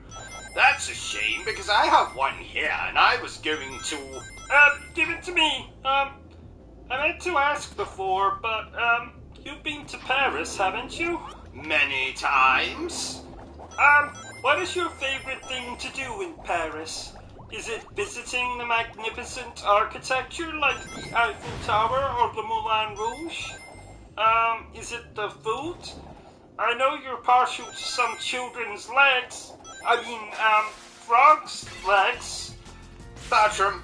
that's a shame because I have one here and I was going to... Give it to me. I meant to ask before, but, you've been to Paris, haven't you? Many times. What is your favorite thing to do in Paris? Is it visiting the magnificent architecture like the Eiffel Tower or the Moulin Rouge? Is it the food? I know you're partial to some children's legs. Frogs' legs. Bertrum,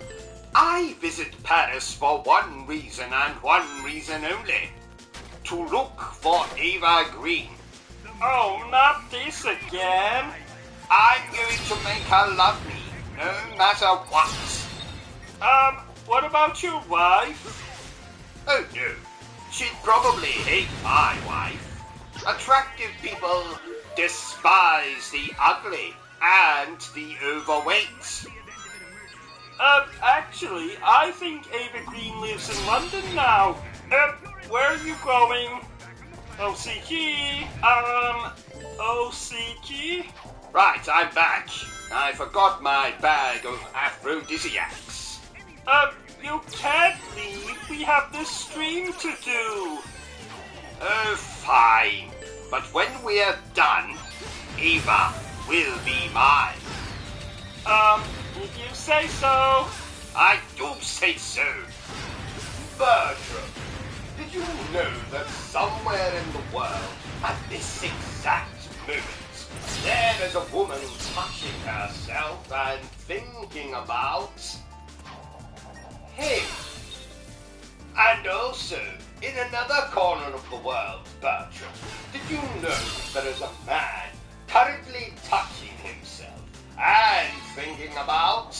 I visit Paris for one reason and one reason only. To look for Eva Green. Oh, not this again. I'm going to make her love me, no matter what. What about your wife? Oh no, she'd probably hate my wife. Attractive people despise the ugly and the overweight. Actually, I think Ava Green lives in London now. Where are you going? O.C.G. O.C.G. Right, I'm back. I forgot my bag of aphrodisiacs. You can't leave. We have this stream to do. Oh, fine. But when we're done, Ava will be mine. If you say so. I do say so. Bertrum, did you know that somewhere in the world, at this exact moment, there is a woman touching herself and thinking about him? And also, in another corner of the world, Bertrum, did you know there is a man currently touching himself and thinking about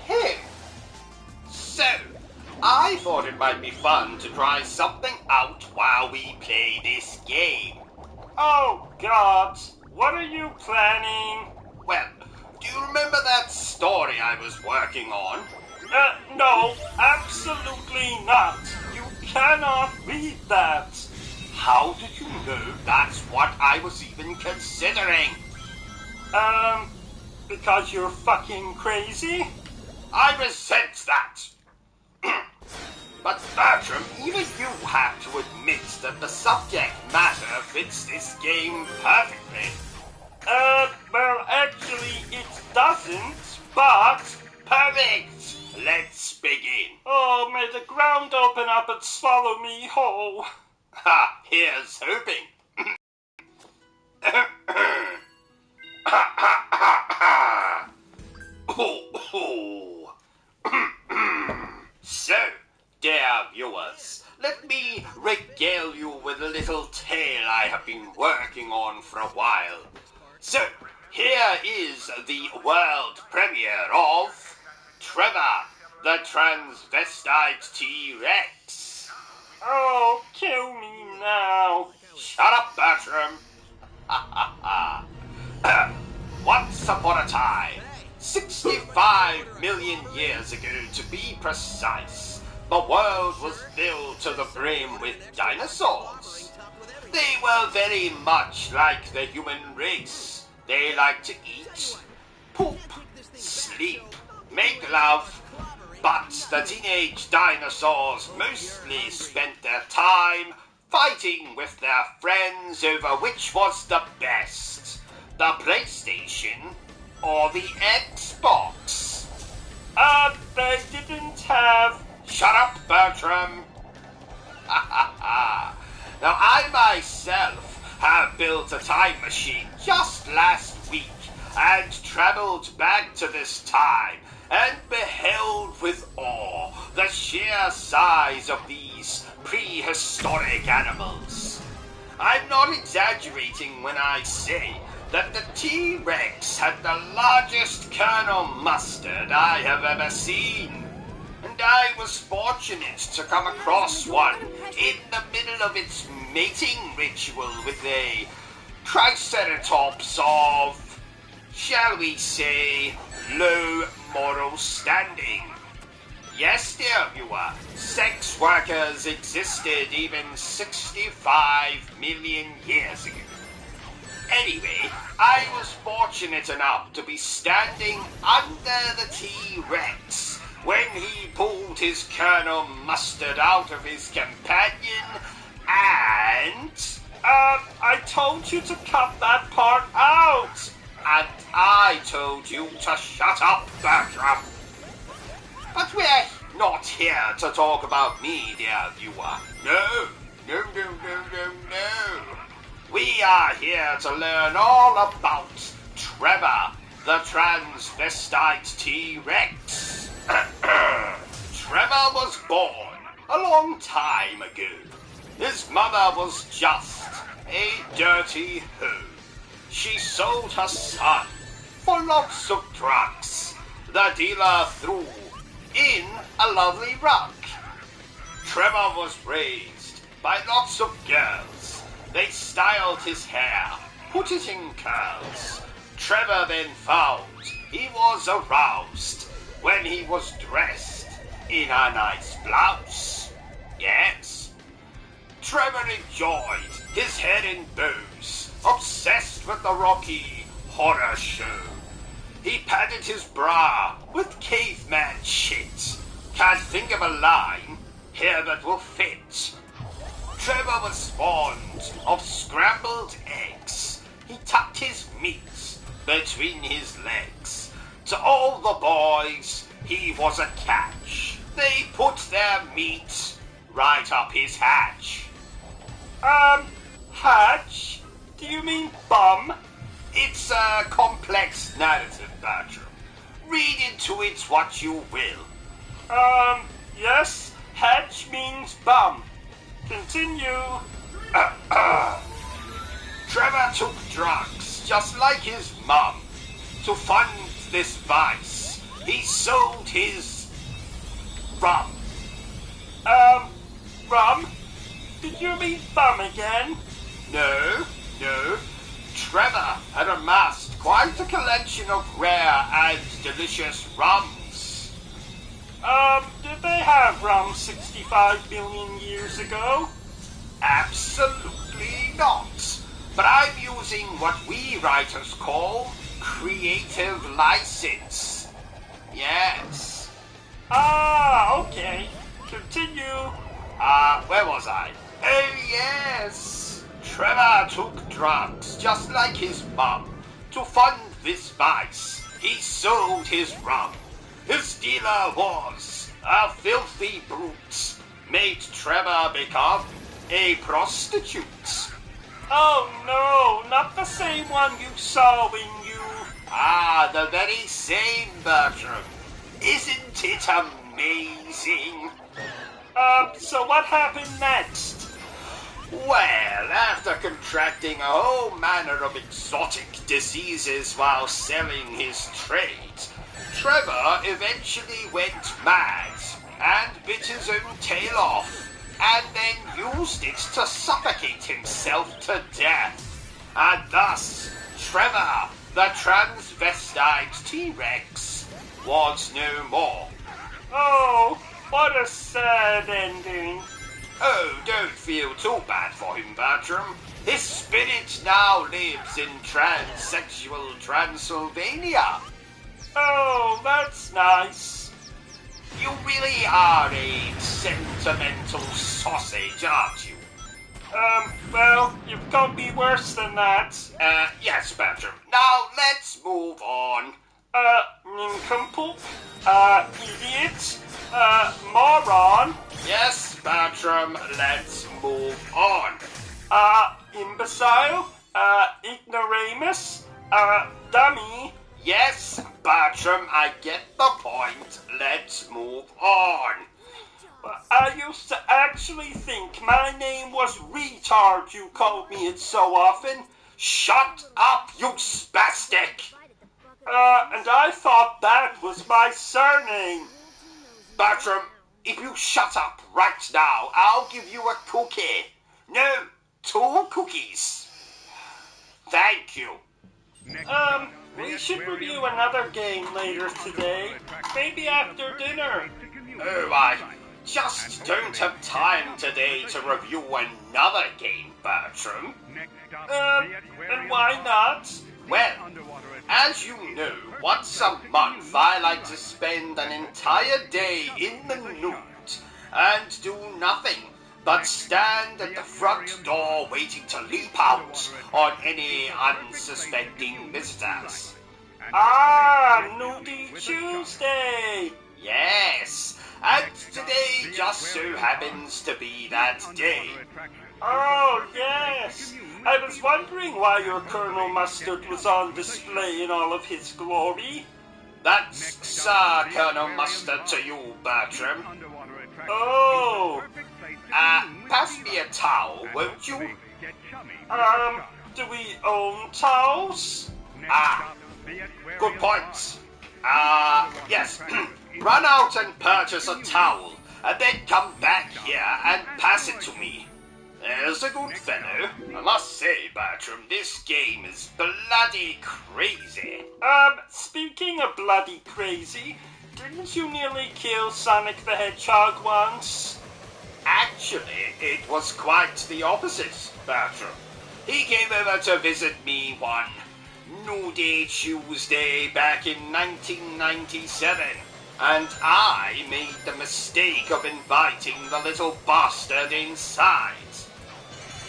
him? So, I thought it might be fun to try something out while we play this game. Oh, God. What are you planning? Well, do you remember that story I was working on? No, absolutely not. You cannot read that. How did you know that's what I was even considering? Because you're fucking crazy? I resent that. But Bertrum, even you have to admit that the subject matter fits this game perfectly. Well, actually, it doesn't, but... Perfect! Let's begin. Oh, may the ground open up and swallow me whole. Ha! Here's hoping. So, dear viewers, let me regale you with a little tale I have been working on for a while. So, here is the world premiere of Trevor, the transvestite T-Rex. Oh, kill me now. Shut up, Bertrum. Once upon a time, 65 million years ago to be precise, the world was filled to the brim with dinosaurs. They were very much like the human race. They liked to eat, poop, sleep, make love, but the teenage dinosaurs mostly spent their time fighting with their friends over which was the best, the PlayStation or the Xbox. They didn't have... Shut up, Bertrum. Now, I myself have built a time machine just last week and travelled back to this time and beheld with awe the sheer size of these prehistoric animals. I'm not exaggerating when I say that the T-Rex had the largest kernel mustard I have ever seen. And I was fortunate to come across one in the middle of its mating ritual with a triceratops of, shall we say, low moral standing. Yes, dear viewer, sex workers existed even 65 million years ago. Anyway, I was fortunate enough to be standing under the T-Rex when he pulled his kernel mustard out of his companion and... I told you to cut that part out! And I told you to shut up, Bertrum. But we're not here to talk about me, dear viewer. No. We are here to learn all about Trevor, the transvestite T-Rex. Trevor was born a long time ago. His mother was just a dirty hoe. She sold her son for lots of drugs. The dealer threw in a lovely rug. Trevor was raised by lots of girls. They styled his hair, put it in curls. Trevor then found he was aroused when he was dressed in a nice blouse. Yes. Trevor enjoyed his head in bows, obsessed with the Rocky Horror Show. He padded his bra with caveman shit. Can't think of a line here that will fit. Trevor was fond of scrambled eggs. He tucked his meat between his legs. To all the boys, he was a catch. They put their meat right up his hatch. Hatch? Do you mean bum? It's a complex narrative, Bertrum. Read into it what you will. Yes, hatch means bum. Continue. Trevor took drugs, just like his mum. To fund this vice, he sold his rum. Rum? Did you mean bum again? No. Trevor had amassed quite a collection of rare and delicious rums. Did they have rum 65 million years ago? Absolutely not. But I'm using what we writers call creative license. Yes. Okay. Continue. Where was I? Oh, yes. Trevor took drugs, just like his mum. To fund this vice, he sold his rum. His dealer was a filthy brute. Made Trevor become a prostitute. Oh no, not the same one you saw when you... The very same, Bertram. Isn't it amazing? So what happened next? Well, after contracting a whole manner of exotic diseases while selling his trade, Trevor eventually went mad and bit his own tail off, and then used it to suffocate himself to death. And thus, Trevor, the transvestite T-Rex, was no more. Oh, what a sad ending. Oh, don't feel too bad for him, Bertram. His spirit now lives in transsexual Transylvania. Oh, that's nice. You really are a sentimental sausage, aren't you? Well, you've got me worse than that. Yes, Bertram. Now, let's move on. Nincompoop, idiot, moron, Yes, Bertram, let's move on. imbecile, ignoramus, dummy. Yes, Bertram, I get the point. Let's move on. I used to actually think my name was retard, you called me it so often. Shut up, you spastic! And I thought that was my surname. Bertram, if you shut up right now, I'll give you a cookie. No, 2 cookies. Thank you. We should review another game later today. Maybe after dinner. Oh, I just don't have time today to review another game, Bertram. And why not? Well, as you know, once a month I like to spend an entire day in the nude and do nothing but stand at the front door waiting to leap out on any unsuspecting visitors. Nudie Tuesday! Yes, and today just so happens to be that day. Oh, yes! I was wondering why your Colonel Mustard was on display in all of his glory. That's Sir Colonel Mustard to you, Bertram. Oh! Pass me a towel, won't you? Do we own towels? Good point. Yes. Run out and purchase a towel, and then come back here and pass it to me. There's a good fellow. I must say, Bertram, this game is bloody crazy. Speaking of bloody crazy, didn't you nearly kill Sonic the Hedgehog once? Actually, it was quite the opposite, Bertrum. He came over to visit me one Nudie Tuesday back in 1997, and I made the mistake of inviting the little bastard inside.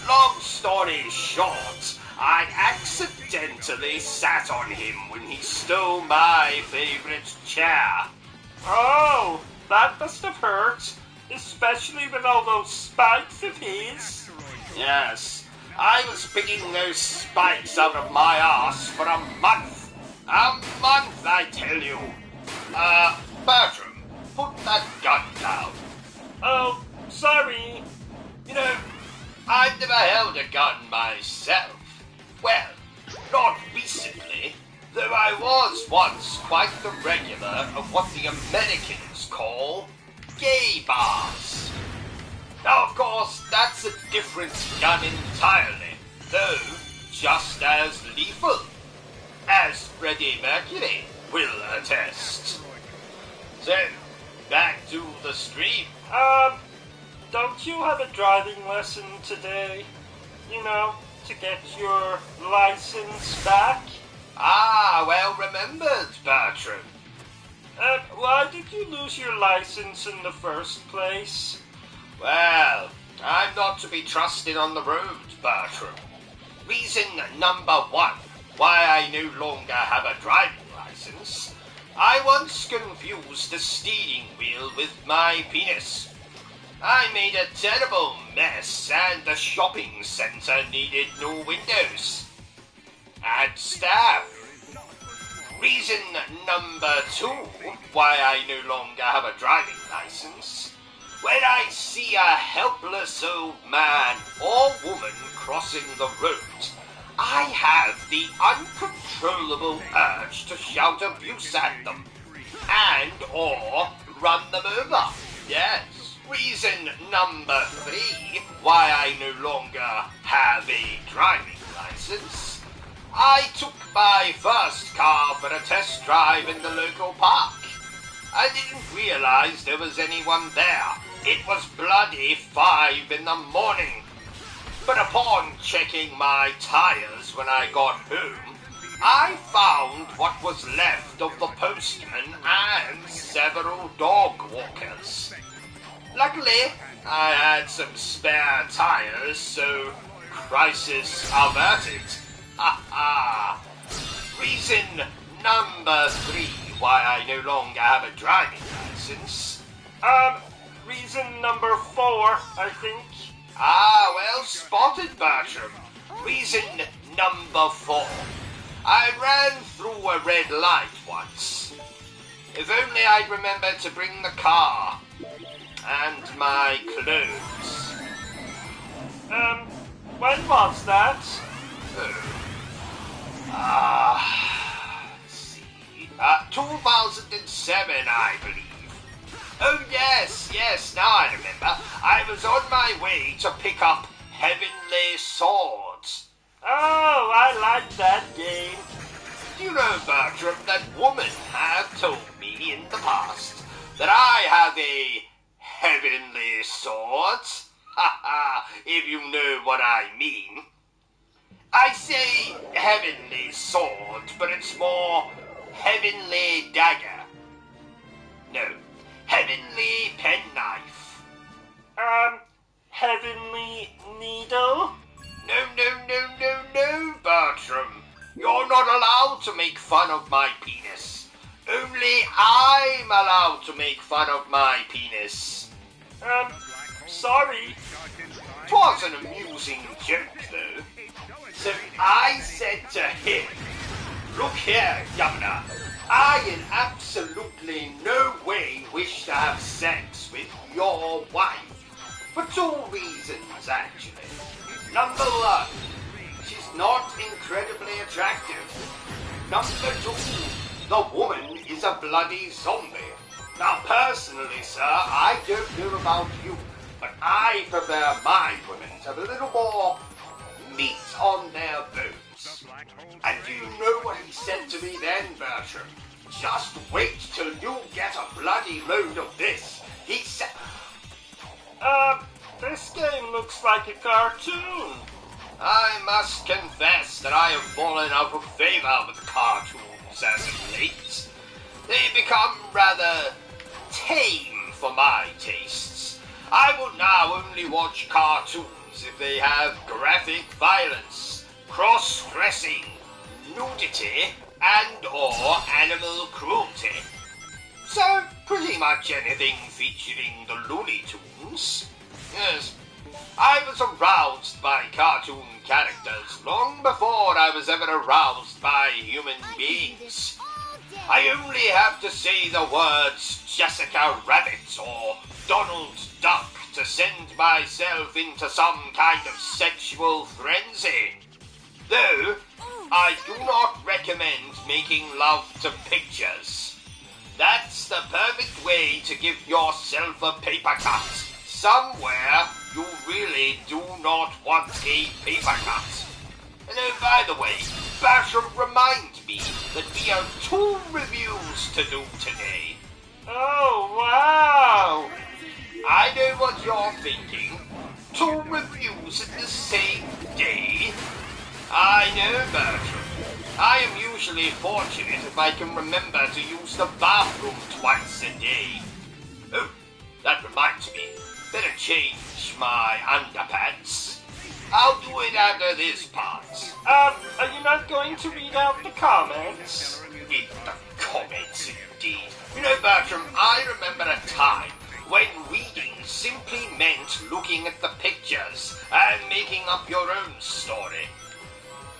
Long story short, I accidentally sat on him when he stole my favorite chair. Oh, that must have hurt, especially with all those spikes of his. Yes, I was picking those spikes out of my ass for a month. A month, I tell you. Bertrum, put that gun down. Oh, sorry. You know, I've never held a gun myself. Well, not recently, though I was once quite the regular of what the Americans call gay bars. Now, of course, that's a different gun entirely, though just as lethal, as Freddie Mercury will attest. So, back to the stream. Don't you have a driving lesson today? You know, to get your license back? Ah, well remembered, Bertrum. Why did you lose your license in the first place? Well, I'm not to be trusted on the road, Bertrum. Reason number one why I no longer have a driving license. I once confused the steering wheel with my penis. I made a terrible mess and the shopping centre needed new windows and staff. Reason number two why I no longer have a driving license. When I see a helpless old man or woman crossing the road, I have the uncontrollable urge to shout abuse at them and or run them over. Yes. Reason number three why I no longer have a driving license. I took my first car for a test drive in the local park. I didn't realize there was anyone there. It was bloody 5 in the morning. But upon checking my tires when I got home, I found what was left of the postman and several dog walkers. Luckily, I had some spare tires, so crisis averted. Ha ha! Reason number three why I no longer have a driving license. Reason number 4, I think. Ah, well spotted, Bertrum. Reason number 4. I ran through a red light once. If only I'd remembered to bring the car. And my clothes. When was that? Let's see. 2007, I believe. Oh, yes, now I remember. I was on my way to pick up Heavenly Swords. Oh, I like that game. Do you know, Bertrum, that women have told me in the past that I have a Heavenly Sword? Ha ha, if you know what I mean. I say Heavenly Sword, but it's more Heavenly Dagger. No, Heavenly Penknife. Heavenly Needle? No, Bertrum. You're not allowed to make fun of my penis. Only I'm allowed to make fun of my penis. Sorry. 'Twas an amusing joke, though. So I said to him, "Look here, Governor, I in absolutely no way wish to have sex with your wife. For 2 reasons, actually. Number 1, she's not incredibly attractive. Number 2, the woman is a bloody zombie. Now, personally, sir, I don't know about you, but I prefer my women to have a little more meat on their bones. And do you know what he said to me then, Bertram? Just wait till you get a bloody load of this. He said... This game looks like a cartoon. I must confess that I have fallen out of favor with cartoons as of late. They become rather tame for my tastes. I will now only watch cartoons if they have graphic violence, cross-dressing, nudity, and/or animal cruelty. So, pretty much anything featuring the Looney Tunes. Yes, I was aroused by cartoon characters long before I was ever aroused by human beings. I only have to say the words Jessica Rabbit or Donald Duck to send myself into some kind of sexual frenzy. Though, I do not recommend making love to pictures. That's the perfect way to give yourself a paper cut. Somewhere you really do not want a paper cut. And oh, by the way, Bertram reminds me that we have 2 reviews to do today. Oh, wow! I know what you're thinking. 2 reviews in the same day? I know, Bertram. I am usually fortunate if I can remember to use the bathroom twice a day. Oh, that reminds me. Better change my underpants. I'll do it after this part. Are you not going to read out the comments? Read the comments, indeed. You know, Bertram, I remember a time when reading simply meant looking at the pictures and making up your own story.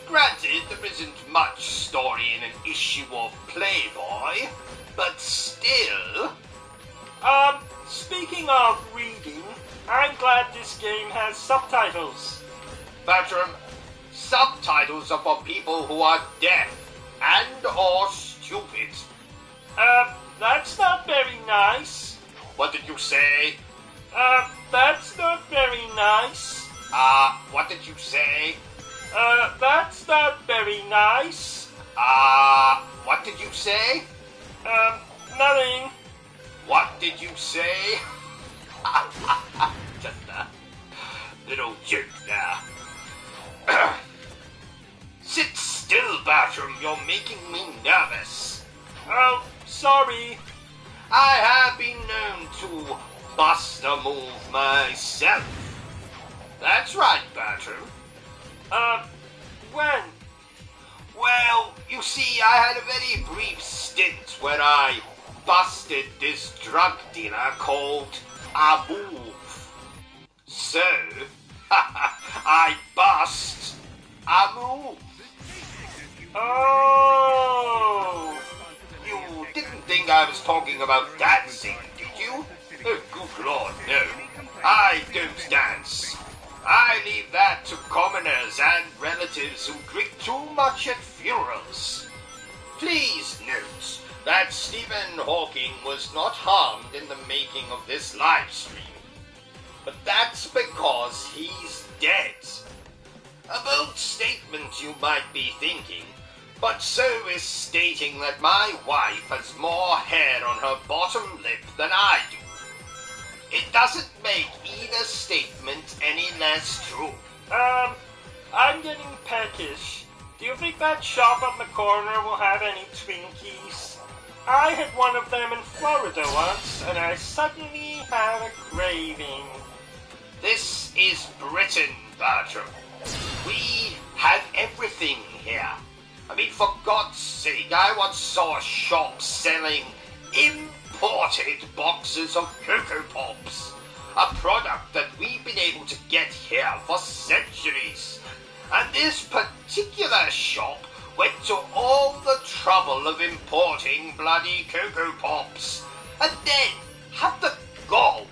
Granted, there isn't much story in an issue of Playboy, but still... Speaking of reading, I'm glad this game has subtitles. Bertram, subtitles are for people who are deaf and/or stupid. That's not very nice. What did you say? That's not very nice. What did you say? That's not very nice. What did you say? Nothing. What did you say? Just a little joke there. Sit still, Bertram. You're making me nervous. Oh, sorry. I have been known to bust a move myself. That's right, Bertram. When? Well, you see, I had a very brief stint where I busted this drug dealer called Amoung. So, I bust Amoung. Oh! You didn't think I was talking about dancing, did you? Oh, good Lord, no. I don't dance. I leave that to commoners and relatives who drink too much at funerals. Please note that Stephen Hawking was not harmed in the making of this live stream. But that's because he's dead. A bold statement, you might be thinking, but so is stating that my wife has more hair on her bottom lip than I do. It doesn't make either statement any less true. I'm getting peckish. Do you think that shop on the corner will have any Twinkies? I had one of them in Florida once, and I suddenly have a craving. This is Britain, Bertram. We have everything here. I mean, for God's sake, I once saw a shop selling imported boxes of Cocoa Pops, a product that we've been able to get here for centuries. And this particular shop went to all the trouble of importing bloody Cocoa Pops, and then had the gall,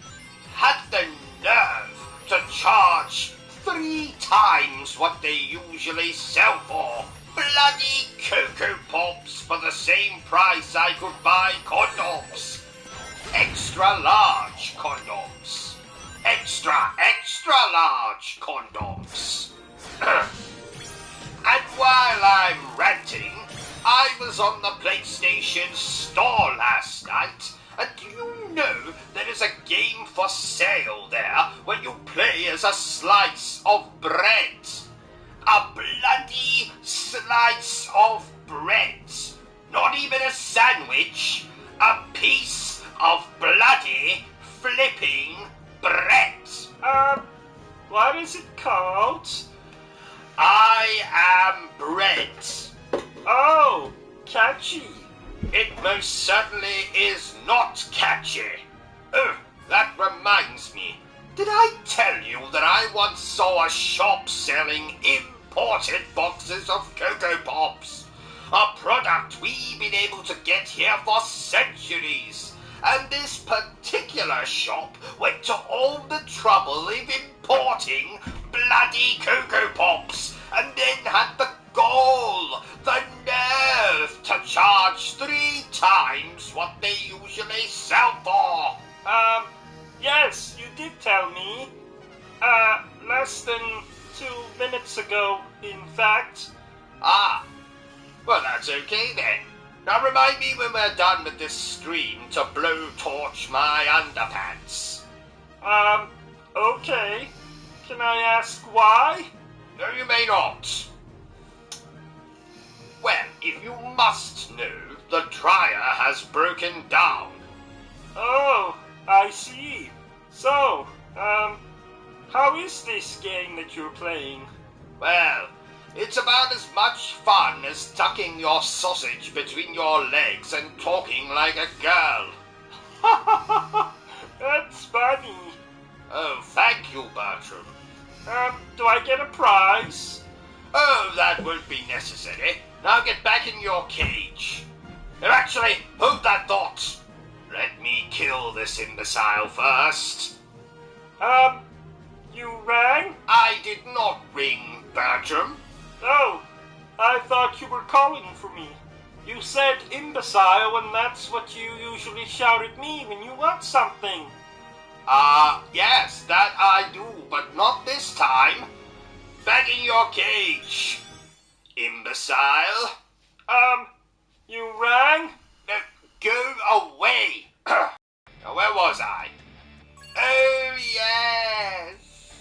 had the nerve to charge 3 times what they usually sell for. Bloody Cocoa Pops for the same price I could buy condoms. Extra large condoms. Extra large condoms. And while was on the PlayStation Store last night, and do you know there is a game for sale there where you play as a slice of bread? A bloody slice of bread. Not even a sandwich. A piece of bloody flipping bread. What is it called? I am bread. Oh, catchy. It most certainly is not catchy. Oh, that reminds me. Did I tell you that I once saw a shop selling imported boxes of Cocoa Pops? A product we've been able to get here for centuries. And this particular shop went to all the trouble of importing bloody Cocoa Pops and then had the gall, the nerve to charge 3 times what they usually sell for. Yes, you did tell me. Less than 2 minutes ago, in fact. Ah, well that's okay then. Now remind me when we're done with this stream to blowtorch my underpants. Okay. Can I ask why? No, you may not. Well, if you must know, the dryer has broken down. Oh, I see. So, how is this game that you're playing? Well, it's about as much fun as tucking your sausage between your legs and talking like a girl. That's funny. Oh, thank you, Bertrum. Do I get a prize? Oh, that won't be necessary. Now get back in your cage. Actually, hold that thought. Let me kill this imbecile first. You rang? I did not ring, Bertrum. Oh, I thought you were calling for me. You said imbecile, and that's what you usually shout at me when you want something. Yes, that I do, but not this time. Back in your cage, imbecile. You rang? Go away. Now, where was I? Oh, yes.